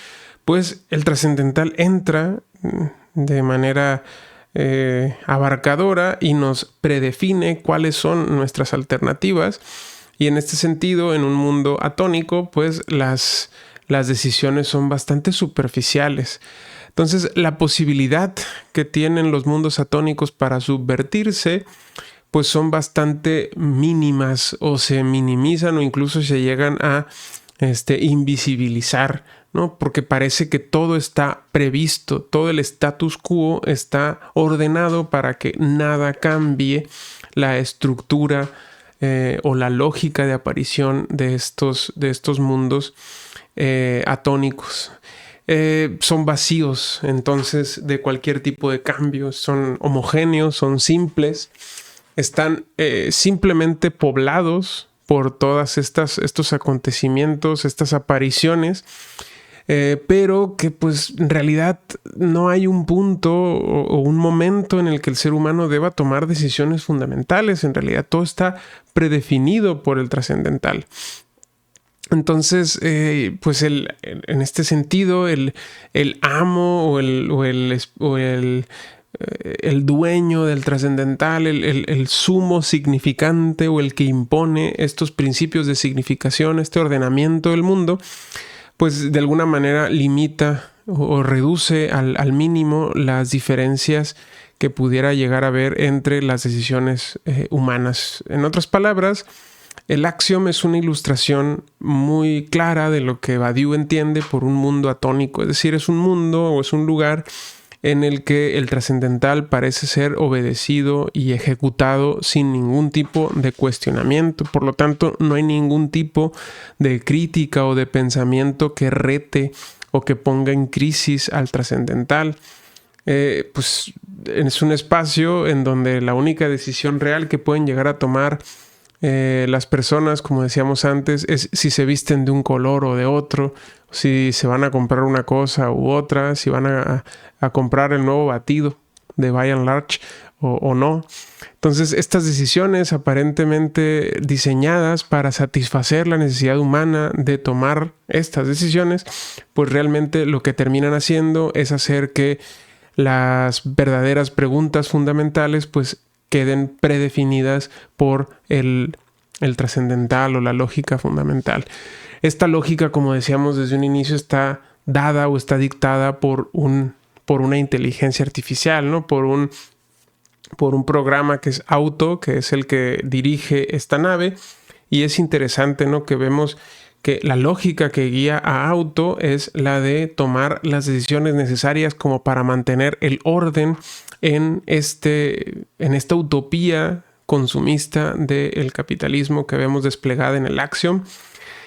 pues el trascendental entra de manera abarcadora y nos predefine cuáles son nuestras alternativas. Y en este sentido, en un mundo atónico, pues las decisiones son bastante superficiales. Entonces, la posibilidad que tienen los mundos atónicos para subvertirse, pues son bastante mínimas o se minimizan o incluso se llegan a invisibilizar, ¿no? Porque parece que todo está previsto, todo el status quo está ordenado para que nada cambie la estructura o la lógica de aparición de estos mundos atónicos. Son vacíos, entonces, de cualquier tipo de cambio, son homogéneos, son simples, están simplemente poblados por todas estos acontecimientos, estas apariciones, pero que pues en realidad no hay un punto o un momento en el que el ser humano deba tomar decisiones fundamentales. En realidad todo está predefinido por el trascendental. Entonces, pues en este sentido, el amo o el dueño del trascendental, el sumo significante o el que impone estos principios de significación, este ordenamiento del mundo, pues de alguna manera limita o reduce al mínimo las diferencias que pudiera llegar a haber entre las decisiones humanas. En otras palabras, el Axiom es una ilustración muy clara de lo que Badiou entiende por un mundo atónico, es decir, es un mundo o es un lugar en el que el trascendental parece ser obedecido y ejecutado sin ningún tipo de cuestionamiento. Por lo tanto, no hay ningún tipo de crítica o de pensamiento que rete o que ponga en crisis al trascendental. Pues es un espacio en donde la única decisión real que pueden llegar a tomar Las personas, como decíamos antes, es si se visten de un color o de otro, si se van a comprar una cosa u otra, si van a comprar el nuevo batido de By and Large o no. Entonces, estas decisiones aparentemente diseñadas para satisfacer la necesidad humana de tomar estas decisiones, pues realmente lo que terminan haciendo es hacer que las verdaderas preguntas fundamentales pues queden predefinidas por el trascendental o la lógica fundamental. Esta lógica, como decíamos desde un inicio, está dada o está dictada por una inteligencia artificial, ¿no? Por un programa que es Auto, que es el que dirige esta nave. Y es interesante, ¿no?, que vemos que la lógica que guía a Auto es la de tomar las decisiones necesarias como para mantener el orden en esta utopía consumista del capitalismo que vemos desplegada en el Axiom.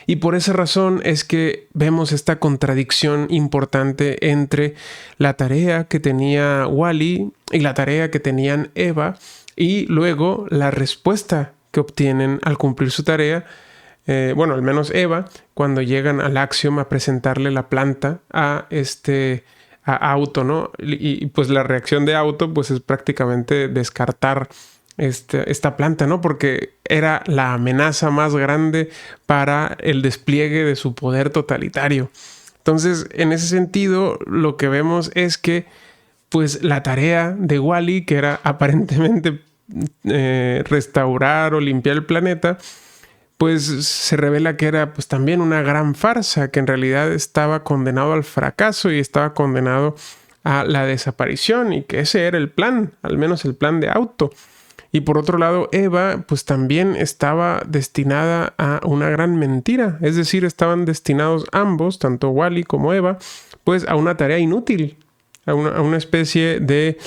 Y por esa razón es que vemos esta contradicción importante entre la tarea que tenía Wall-E y la tarea que tenían Eva, y luego la respuesta que obtienen al cumplir su tarea. Bueno, al menos Eva, cuando llegan al Axiom a presentarle la planta a Auto, ¿no? Y pues la reacción de Auto pues es prácticamente descartar esta planta, ¿no? Porque era la amenaza más grande para el despliegue de su poder totalitario. Entonces, en ese sentido, lo que vemos es que pues la tarea de Wall-E, que era aparentemente restaurar o limpiar el planeta, pues se revela que era pues también una gran farsa, que en realidad estaba condenado al fracaso y estaba condenado a la desaparición, y que ese era el plan, al menos el plan de Auto. Y por otro lado, Eva pues también estaba destinada a una gran mentira, es decir, estaban destinados ambos, tanto Wall-E como Eva, pues a una tarea inútil, a una especie de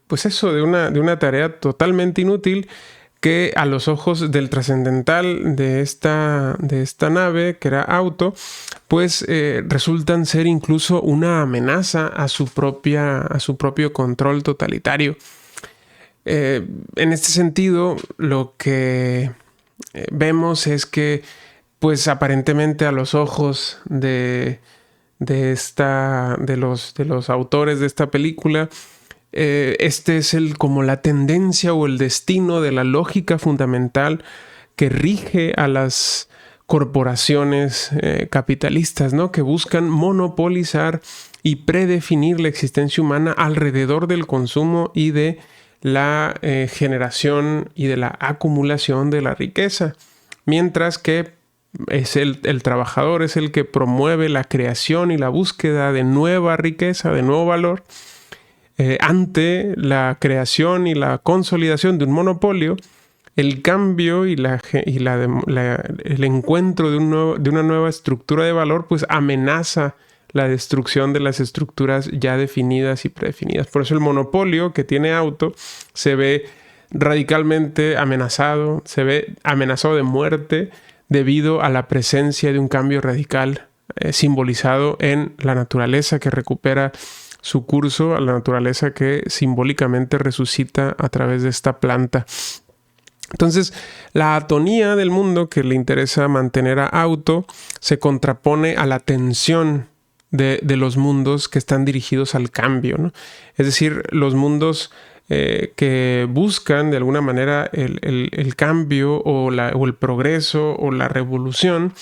pues eso, de una tarea totalmente inútil, que a los ojos del trascendental de esta nave, que era Auto, pues resultan ser incluso una amenaza a su propio control totalitario. En este sentido, lo que vemos es que, pues aparentemente a los ojos de los autores de esta película, este es como la tendencia o el destino de la lógica fundamental que rige a las corporaciones capitalistas, ¿no?, que buscan monopolizar y predefinir la existencia humana alrededor del consumo y de la generación y de la acumulación de la riqueza, mientras que es el trabajador es el que promueve la creación y la búsqueda de nueva riqueza, de nuevo valor, ante la creación y la consolidación de un monopolio. El cambio y el encuentro de una nueva estructura de valor pues amenaza la destrucción de las estructuras ya definidas y predefinidas. Por eso el monopolio que tiene Auto se ve radicalmente amenazado, se ve amenazado de muerte debido a la presencia de un cambio radical simbolizado en la naturaleza que recupera su curso, a la naturaleza que simbólicamente resucita a través de esta planta. Entonces, la atonía del mundo que le interesa mantener a Auto se contrapone a la tensión de los mundos que están dirigidos al cambio, ¿no? Es decir, los mundos que buscan de alguna manera el cambio o el progreso o la revolución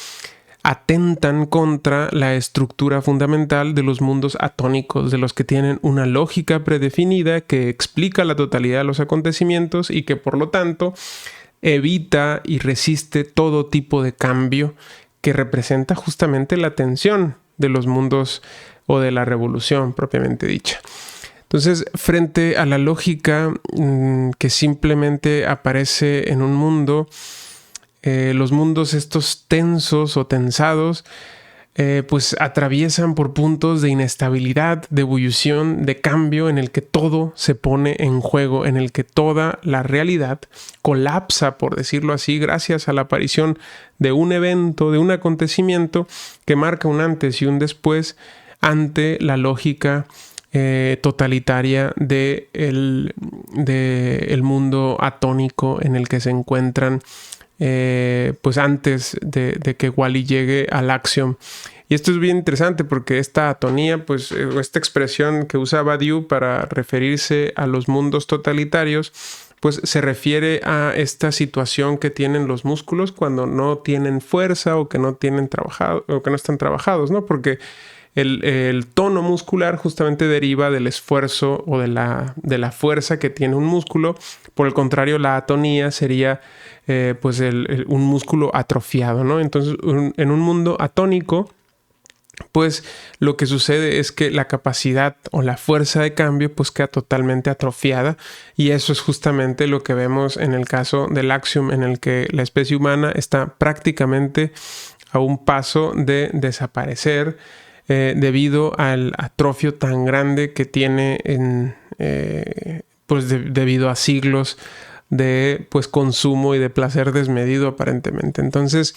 atentan contra la estructura fundamental de los mundos atónicos, de los que tienen una lógica predefinida que explica la totalidad de los acontecimientos y que por lo tanto evita y resiste todo tipo de cambio, que representa justamente la tensión de los mundos o de la revolución propiamente dicha. Entonces, frente a la lógica que simplemente aparece en un mundo, los mundos estos tensos o tensados, pues atraviesan por puntos de inestabilidad, de ebullición, de cambio, en el que todo se pone en juego, en el que toda la realidad colapsa, por decirlo así, gracias a la aparición de un evento, de un acontecimiento que marca un antes y un después ante la lógica totalitaria de el mundo atónico en el que se encuentran pues antes de que Wall-E llegue al Axiom. Y esto es bien interesante porque esta atonía, pues esta expresión que usa Badiou para referirse a los mundos totalitarios, pues se refiere a esta situación que tienen los músculos cuando no tienen fuerza o que no tienen trabajado o que no están trabajados, ¿no? Porque el tono muscular justamente deriva del esfuerzo o de la fuerza que tiene un músculo. Por el contrario, la atonía sería pues un músculo atrofiado, ¿no? Entonces, en un mundo atónico, pues lo que sucede es que la capacidad o la fuerza de cambio pues queda totalmente atrofiada, y eso es justamente lo que vemos en el caso del Axiom, en el que la especie humana está prácticamente a un paso de desaparecer debido al atrofio tan grande que tiene debido a siglos de pues consumo y de placer desmedido aparentemente. Entonces,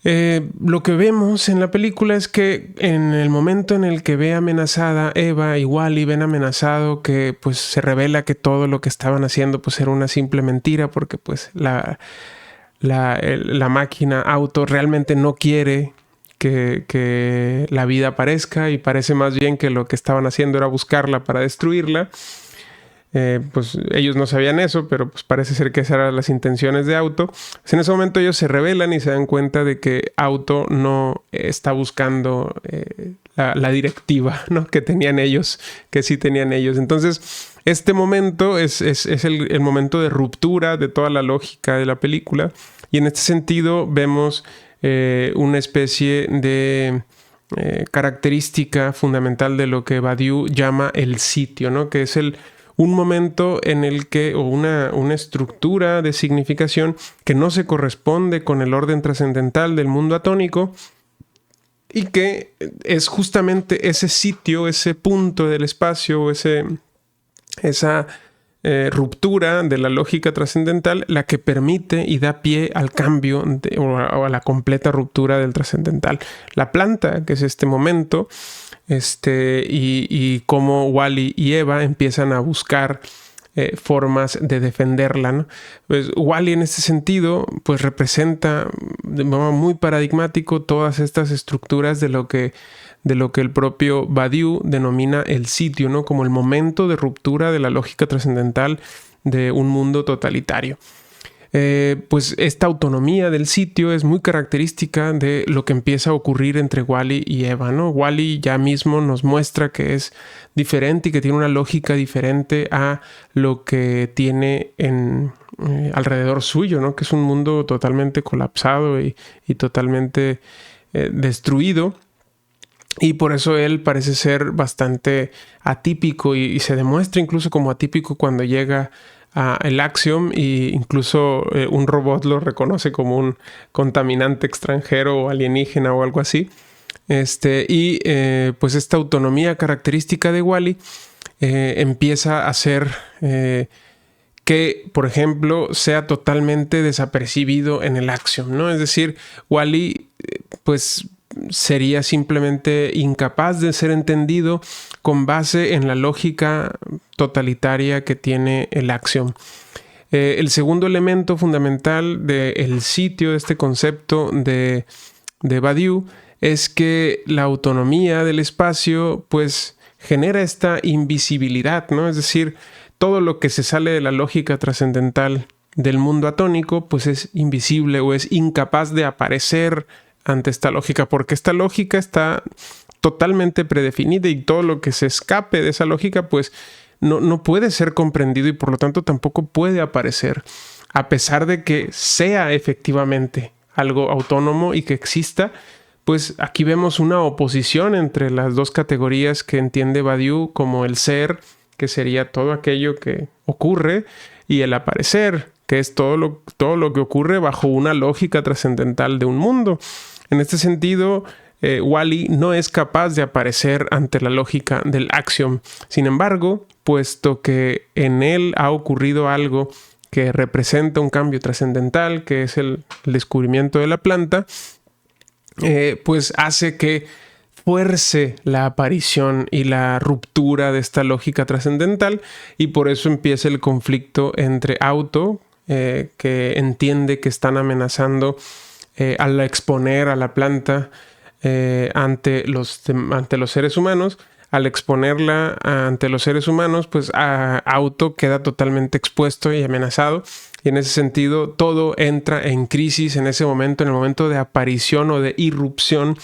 lo que vemos en la película es que en el momento en el que ve amenazada Eva y Wall-E, ven amenazado que pues se revela que todo lo que estaban haciendo pues era una simple mentira, porque pues la máquina auto realmente no quiere que la vida aparezca, y parece más bien que lo que estaban haciendo era buscarla para destruirla. Pues ellos no sabían eso, pero pues parece ser que esas eran las intenciones de Auto. Pues en ese momento ellos se rebelan y se dan cuenta de que Auto no está buscando la directiva, ¿no? que tenían ellos, que sí tenían ellos. Entonces, este momento es el momento de ruptura de toda la lógica de la película, y en este sentido vemos una especie de característica fundamental de lo que Badiou llama el sitio, ¿no? Que es un momento en el que, o una estructura de significación que no se corresponde con el orden trascendental del mundo atónico, y que es justamente ese sitio, ese punto del espacio, esa ruptura de la lógica trascendental la que permite y da pie al cambio o a la completa ruptura del trascendental. La planta, que es este momento, y cómo Wall-E y Eva empiezan a buscar formas de defenderla, ¿no? Pues Wall-E en este sentido pues representa de modo muy paradigmático todas estas estructuras de lo que el propio Badiou denomina el sitio, ¿no? Como el momento de ruptura de la lógica trascendental de un mundo totalitario. Pues esta autonomía del sitio es muy característica de lo que empieza a ocurrir entre Wall-E y Eva, ¿no? Wall-E ya mismo nos muestra que es diferente y que tiene una lógica diferente a lo que tiene alrededor suyo, ¿no? Que es un mundo totalmente colapsado y totalmente destruido. Y por eso él parece ser bastante atípico y se demuestra incluso como atípico cuando llega el Axiom, y incluso un robot lo reconoce como un contaminante extranjero o alienígena o algo así. Pues esta autonomía característica de Wall-E empieza a hacer que, por ejemplo, sea totalmente desapercibido en el Axiom, ¿no? Es decir, Wall-E pues sería simplemente incapaz de ser entendido con base en la lógica totalitaria que tiene el Axiom. El segundo elemento fundamental del sitio, de este concepto de Badiou, es que la autonomía del espacio pues genera esta invisibilidad, ¿no? Es decir, todo lo que se sale de la lógica trascendental del mundo atónico pues es invisible o es incapaz de aparecer ante esta lógica, porque esta lógica está totalmente predefinida, y todo lo que se escape de esa lógica pues no puede ser comprendido, y por lo tanto tampoco puede aparecer, a pesar de que sea efectivamente algo autónomo y que exista. Pues aquí vemos una oposición entre las dos categorías que entiende Badiou como el ser, que sería todo aquello que ocurre, y el aparecer, que es todo lo que ocurre bajo una lógica trascendental de un mundo. En este sentido, Wall-E no es capaz de aparecer ante la lógica del Axiom. Sin embargo, puesto que en él ha ocurrido algo que representa un cambio trascendental, que es el descubrimiento de la planta, pues hace que fuerce la aparición y la ruptura de esta lógica trascendental, y por eso empieza el conflicto entre Auto, que entiende que están amenazando al exponer a la planta ante los seres humanos. Al exponerla ante los seres humanos, pues Auto queda totalmente expuesto y amenazado. Y en ese sentido, todo entra en crisis en ese momento, en el momento de aparición o de irrupción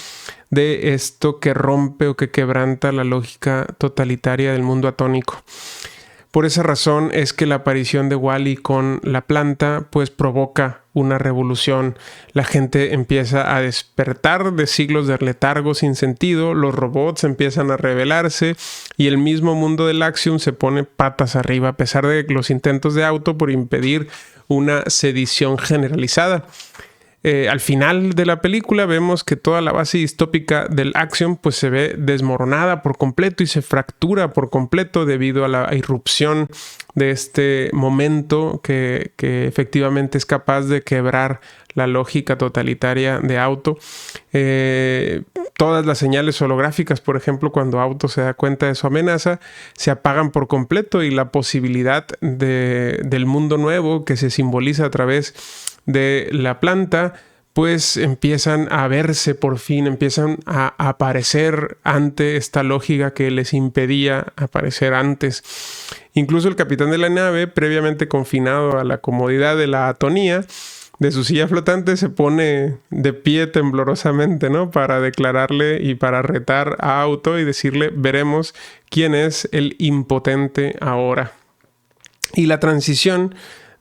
de esto que rompe o que quebranta la lógica totalitaria del mundo atónico. Por esa razón es que la aparición de Wall-E con la planta pues provoca una revolución. La gente empieza a despertar de siglos de letargo sin sentido, los robots empiezan a rebelarse y el mismo mundo del Axiom se pone patas arriba a pesar de los intentos de Auto por impedir una sedición generalizada. Al final de la película vemos que toda la base distópica del Axiom pues se ve desmoronada por completo y se fractura por completo debido a la irrupción de este momento que efectivamente es capaz de quebrar la lógica totalitaria de Auto. Todas las señales holográficas, por ejemplo, cuando Auto se da cuenta de su amenaza, se apagan por completo y la posibilidad del mundo nuevo que se simboliza a través de la planta, pues empiezan a verse por fin, empiezan a aparecer ante esta lógica que les impedía aparecer antes. Incluso el capitán de la nave, previamente confinado a la comodidad de la atonía de su silla flotante, se pone de pie temblorosamente, ¿no? Para declararle y para retar a Auto y decirle, veremos quién es el impotente ahora. Y la transición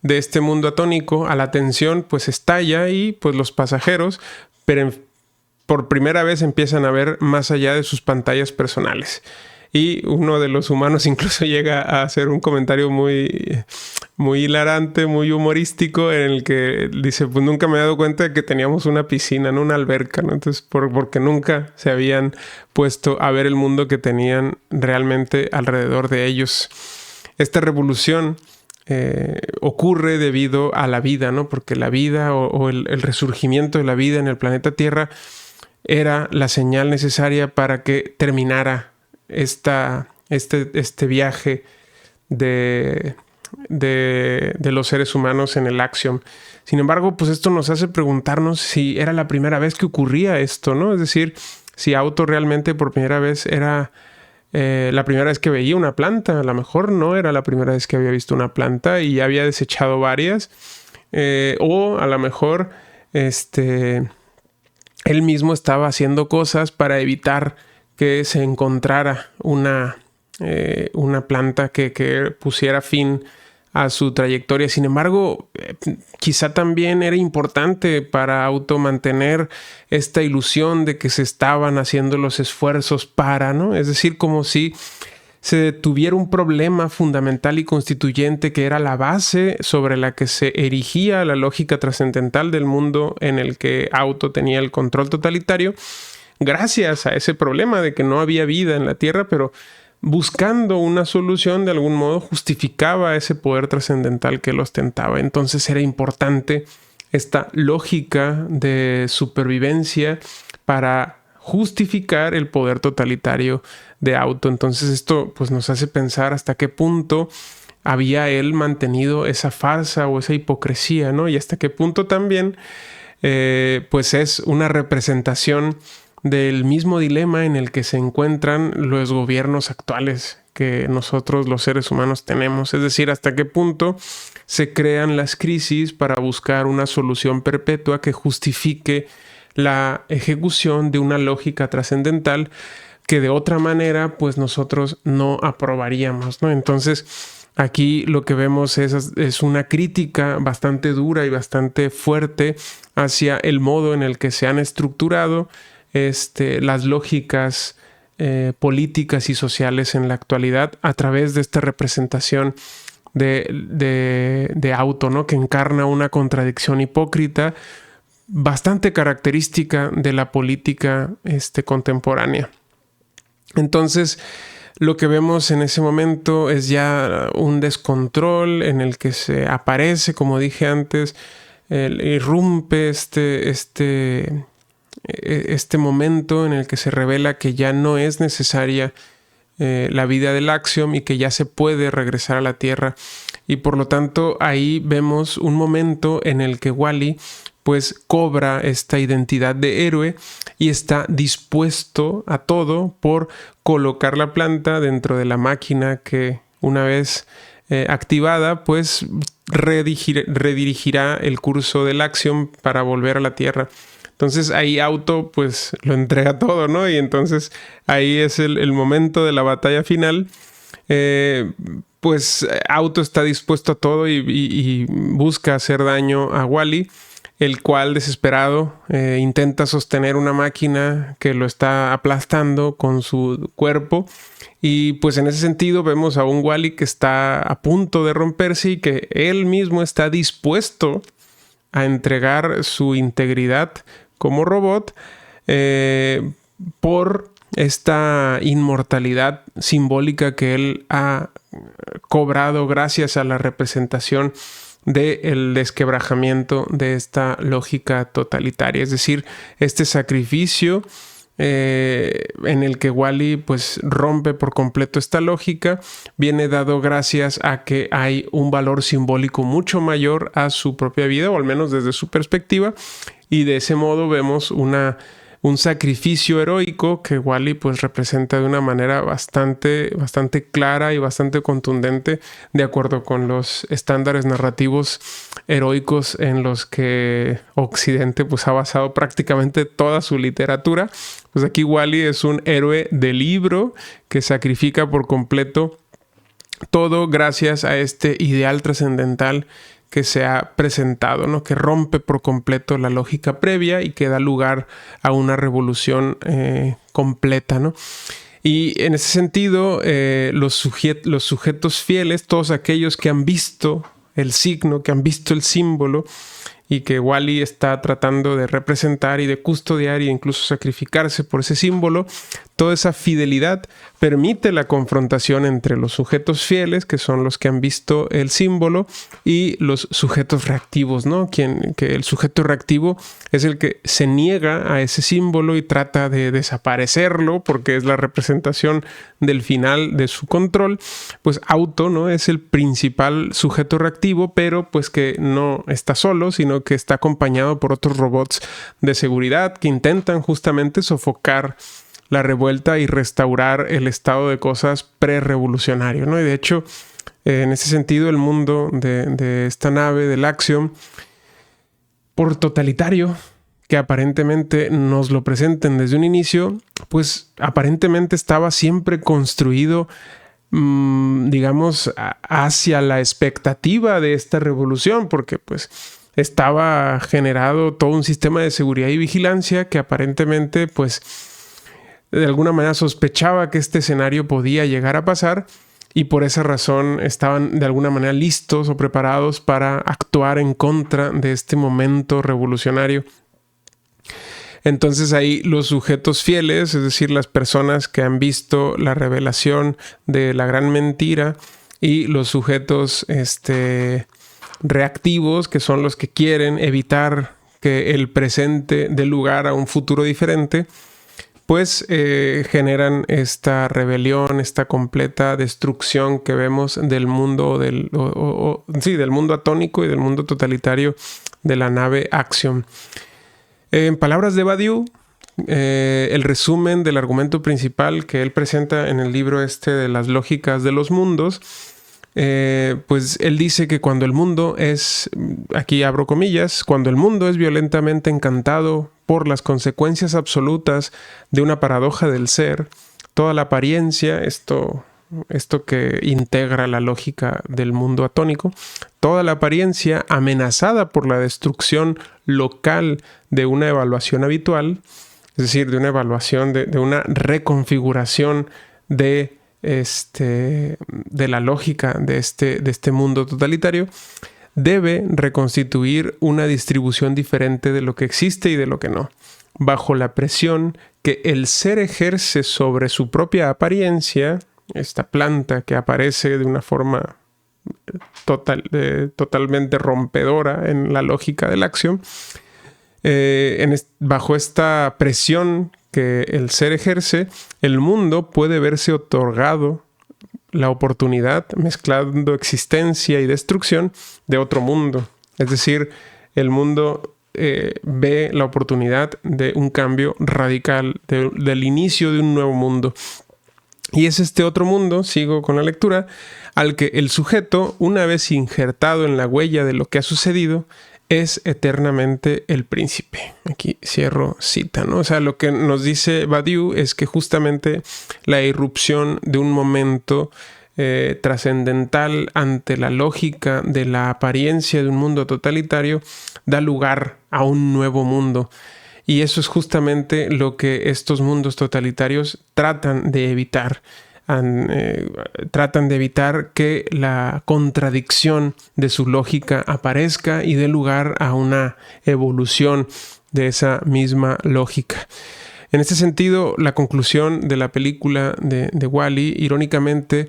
de este mundo atónico a la tensión pues estalla y pues los pasajeros por primera vez empiezan a ver más allá de sus pantallas personales. Y uno de los humanos incluso llega a hacer un comentario muy hilarante, muy humorístico, en el que dice, pues nunca me he dado cuenta de que teníamos una piscina, no una alberca, ¿no? Entonces, porque nunca se habían puesto a ver el mundo que tenían realmente alrededor de ellos. Esta revolución ocurre debido a la vida, ¿no? Porque la vida o el resurgimiento de la vida en el planeta Tierra era la señal necesaria para que terminara este viaje de los seres humanos en el Axiom. Sin embargo, pues esto nos hace preguntarnos si era la primera vez que ocurría esto, ¿no? Es decir, si Auto realmente por primera vez era la primera vez que veía una planta. A lo mejor no era la primera vez que había visto una planta y ya había desechado varias. O a lo mejor él mismo estaba haciendo cosas para evitar que se encontrara una planta que pusiera fin a su trayectoria. Sin embargo, quizá también era importante para Auto mantener esta ilusión de que se estaban haciendo los esfuerzos para, ¿no? Es decir, como si se tuviera un problema fundamental y constituyente que era la base sobre la que se erigía la lógica trascendental del mundo en el que Auto tenía el control totalitario, gracias a ese problema de que no había vida en la Tierra, pero buscando una solución de algún modo justificaba ese poder trascendental que lo ostentaba. Entonces era importante esta lógica de supervivencia para justificar el poder totalitario de Auto. Entonces esto pues nos hace pensar hasta qué punto había él mantenido esa farsa o esa hipocresía, ¿no? Y hasta qué punto también pues es una representación del mismo dilema en el que se encuentran los gobiernos actuales que nosotros los seres humanos tenemos. Es decir, hasta qué punto se crean las crisis para buscar una solución perpetua que justifique la ejecución de una lógica trascendental que de otra manera pues nosotros no aprobaríamos, ¿no? Entonces aquí lo que vemos es una crítica bastante dura y bastante fuerte hacia el modo en el que se han estructurado las lógicas políticas y sociales en la actualidad a través de esta representación de Auto, ¿no? Que encarna una contradicción hipócrita bastante característica de la política contemporánea. Entonces, lo que vemos en ese momento es ya un descontrol en el que se aparece, como dije antes, irrumpe este momento en el que se revela que ya no es necesaria la vida del Axiom y que ya se puede regresar a la Tierra. Y por lo tanto ahí vemos un momento en el que Wall-E pues cobra esta identidad de héroe y está dispuesto a todo por colocar la planta dentro de la máquina que una vez activada pues redirigirá el curso del Axiom para volver a la Tierra. Entonces ahí Auto pues lo entrega todo, ¿no? Y entonces ahí es el momento de la batalla final. Pues Auto está dispuesto a todo y busca hacer daño a Wall-E, el cual desesperado intenta sostener una máquina que lo está aplastando con su cuerpo. Y pues en ese sentido vemos a un Wall-E que está a punto de romperse y que él mismo está dispuesto a entregar su integridad como robot por esta inmortalidad simbólica que él ha cobrado gracias a la representación del desquebrajamiento de esta lógica totalitaria. Es decir, este sacrificio en el que Wall-E pues rompe por completo esta lógica viene dado gracias a que hay un valor simbólico mucho mayor a su propia vida, o al menos desde su perspectiva, y de ese modo vemos un sacrificio heroico que Wall-E pues representa de una manera bastante clara y bastante contundente, de acuerdo con los estándares narrativos heroicos en los que Occidente pues ha basado prácticamente toda su literatura. Pues aquí Wall-E es un héroe de libro que sacrifica por completo todo gracias a este ideal trascendental que se ha presentado, ¿no? Que rompe por completo la lógica previa y que da lugar a una revolución completa, ¿no? Y en ese sentido, los sujetos fieles, todos aquellos que han visto el signo, que han visto el símbolo y que Wall-E está tratando de representar y de custodiar e incluso sacrificarse por ese símbolo, toda esa fidelidad permite la confrontación entre los sujetos fieles, que son los que han visto el símbolo, y los sujetos reactivos, ¿no? Que el sujeto reactivo es el que se niega a ese símbolo y trata de desaparecerlo porque es la representación del final de su control. Pues Auto, ¿no? Es el principal sujeto reactivo, pero pues que no está solo, sino que está acompañado por otros robots de seguridad que intentan justamente sofocar la revuelta y restaurar el estado de cosas pre-revolucionario, ¿no? Y de hecho, en ese sentido, el mundo de esta nave, del Axiom, por totalitario que aparentemente nos lo presenten desde un inicio, pues aparentemente estaba siempre construido, digamos, hacia la expectativa de esta revolución, porque pues estaba generado todo un sistema de seguridad y vigilancia que aparentemente pues de alguna manera sospechaba que este escenario podía llegar a pasar, y por esa razón estaban de alguna manera listos o preparados para actuar en contra de este momento revolucionario. Entonces ahí los sujetos fieles, es decir, las personas que han visto la revelación de la gran mentira, y los sujetos reactivos, que son los que quieren evitar que el presente dé lugar a un futuro diferente, pues generan esta rebelión, esta completa destrucción que vemos del mundo del mundo atónico y del mundo totalitario de la nave Axiom. En palabras de Badiou, el resumen del argumento principal que él presenta en el libro de las lógicas de los mundos, pues él dice que cuando el mundo es, aquí abro comillas, cuando el mundo es violentamente encantado por las consecuencias absolutas de una paradoja del ser, toda la apariencia, esto que integra la lógica del mundo atónico, toda la apariencia amenazada por la destrucción local de una evaluación habitual, es decir, de una evaluación, de una reconfiguración de la lógica de este mundo totalitario, debe reconstituir una distribución diferente de lo que existe y de lo que no, bajo la presión que el ser ejerce sobre su propia apariencia, esta planta que aparece de una forma totalmente rompedora en la lógica del Axiom. bajo esta presión que el ser ejerce, el mundo puede verse otorgado la oportunidad, mezclando existencia y destrucción, de otro mundo. Es decir, el mundo ve la oportunidad de un cambio radical, del inicio de un nuevo mundo. Y es este otro mundo, sigo con la lectura, al que el sujeto, una vez injertado en la huella de lo que ha sucedido, es eternamente el príncipe. Aquí cierro cita, ¿no? O sea, lo que nos dice Badiou es que justamente la irrupción de un momento trascendental ante la lógica de la apariencia de un mundo totalitario da lugar a un nuevo mundo. Y eso es justamente lo que estos mundos totalitarios tratan de evitar. Tratan de evitar que la contradicción de su lógica aparezca y dé lugar a una evolución de esa misma lógica. En este sentido, la conclusión de la película de Wall-E, irónicamente,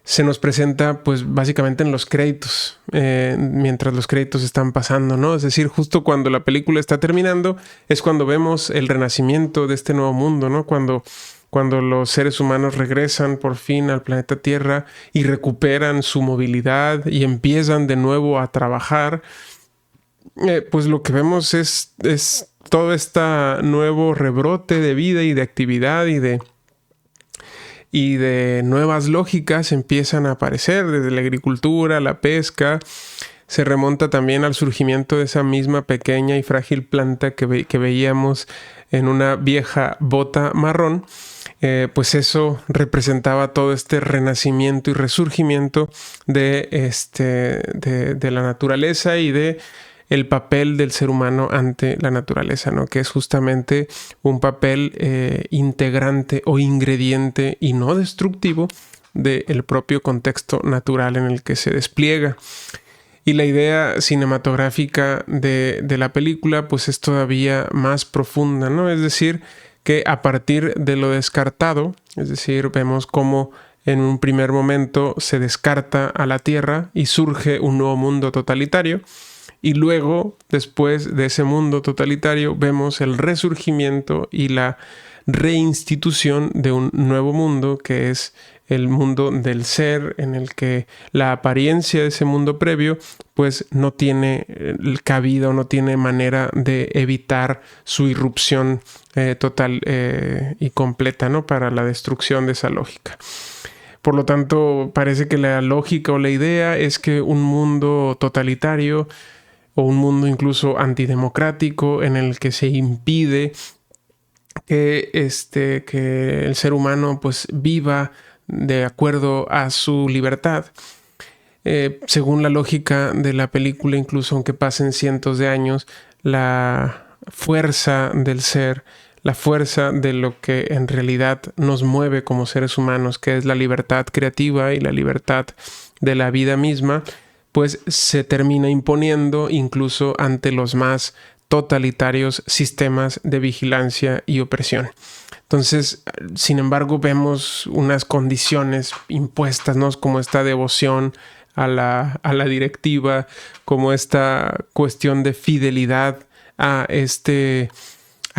se nos presenta pues básicamente en los créditos, mientras los créditos están pasando, ¿no? Es decir, justo cuando la película está terminando es cuando vemos el renacimiento de este nuevo mundo, ¿no? Cuando los seres humanos regresan por fin al planeta Tierra y recuperan su movilidad y empiezan de nuevo a trabajar, pues lo que vemos es todo este nuevo rebrote de vida y de actividad y de nuevas lógicas empiezan a aparecer, desde la agricultura, la pesca. Se remonta también al surgimiento de esa misma pequeña y frágil planta que veíamos en una vieja bota marrón. Pues eso representaba todo este renacimiento y resurgimiento de la naturaleza y de el papel del ser humano ante la naturaleza, ¿no? Que es justamente un papel integrante o ingrediente y no destructivo del propio contexto natural en el que se despliega. Y la idea cinematográfica de la película pues es todavía más profunda, ¿no? Es decir, que a partir de lo descartado, es decir, vemos cómo en un primer momento se descarta a la Tierra y surge un nuevo mundo totalitario. Y luego, después de ese mundo totalitario, vemos el resurgimiento y la reinstitución de un nuevo mundo, que es el mundo del ser, en el que la apariencia de ese mundo previo pues no tiene cabida o no tiene manera de evitar su irrupción total y completa, ¿no? Para la destrucción de esa lógica. Por lo tanto, parece que la lógica o la idea es que un mundo totalitario o un mundo incluso antidemocrático en el que se impide que el ser humano pues viva de acuerdo a su libertad. Según la lógica de la película, incluso aunque pasen cientos de años, la fuerza del ser, la fuerza de lo que en realidad nos mueve como seres humanos, que es la libertad creativa y la libertad de la vida misma, pues se termina imponiendo incluso ante los más totalitarios sistemas de vigilancia y opresión. Entonces, sin embargo, vemos unas condiciones impuestas, ¿no? Como esta devoción a la directiva, como esta cuestión de fidelidad a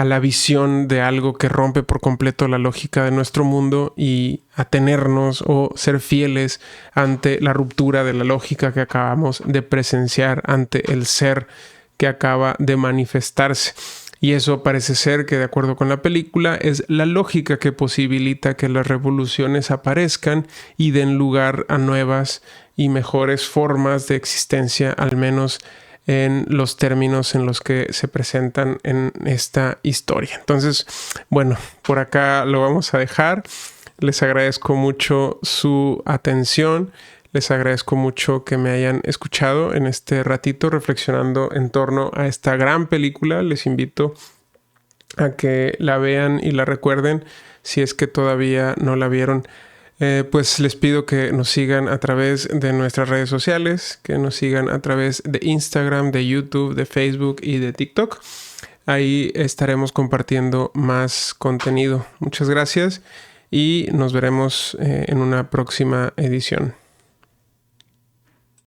la visión de algo que rompe por completo la lógica de nuestro mundo y atenernos o ser fieles ante la ruptura de la lógica que acabamos de presenciar, ante el ser que acaba de manifestarse. Y eso parece ser que, de acuerdo con la película, es la lógica que posibilita que las revoluciones aparezcan y den lugar a nuevas y mejores formas de existencia, al menos en los términos en los que se presentan en esta historia. Entonces, bueno, por acá lo vamos a dejar. Les agradezco mucho su atención. Les agradezco mucho que me hayan escuchado en este ratito reflexionando en torno a esta gran película. Les invito a que la vean y la recuerden si es que todavía no la vieron. Pues les pido que nos sigan a través de nuestras redes sociales, que nos sigan a través de Instagram, de YouTube, de Facebook y de TikTok. Ahí estaremos compartiendo más contenido. Muchas gracias y nos veremos en una próxima edición.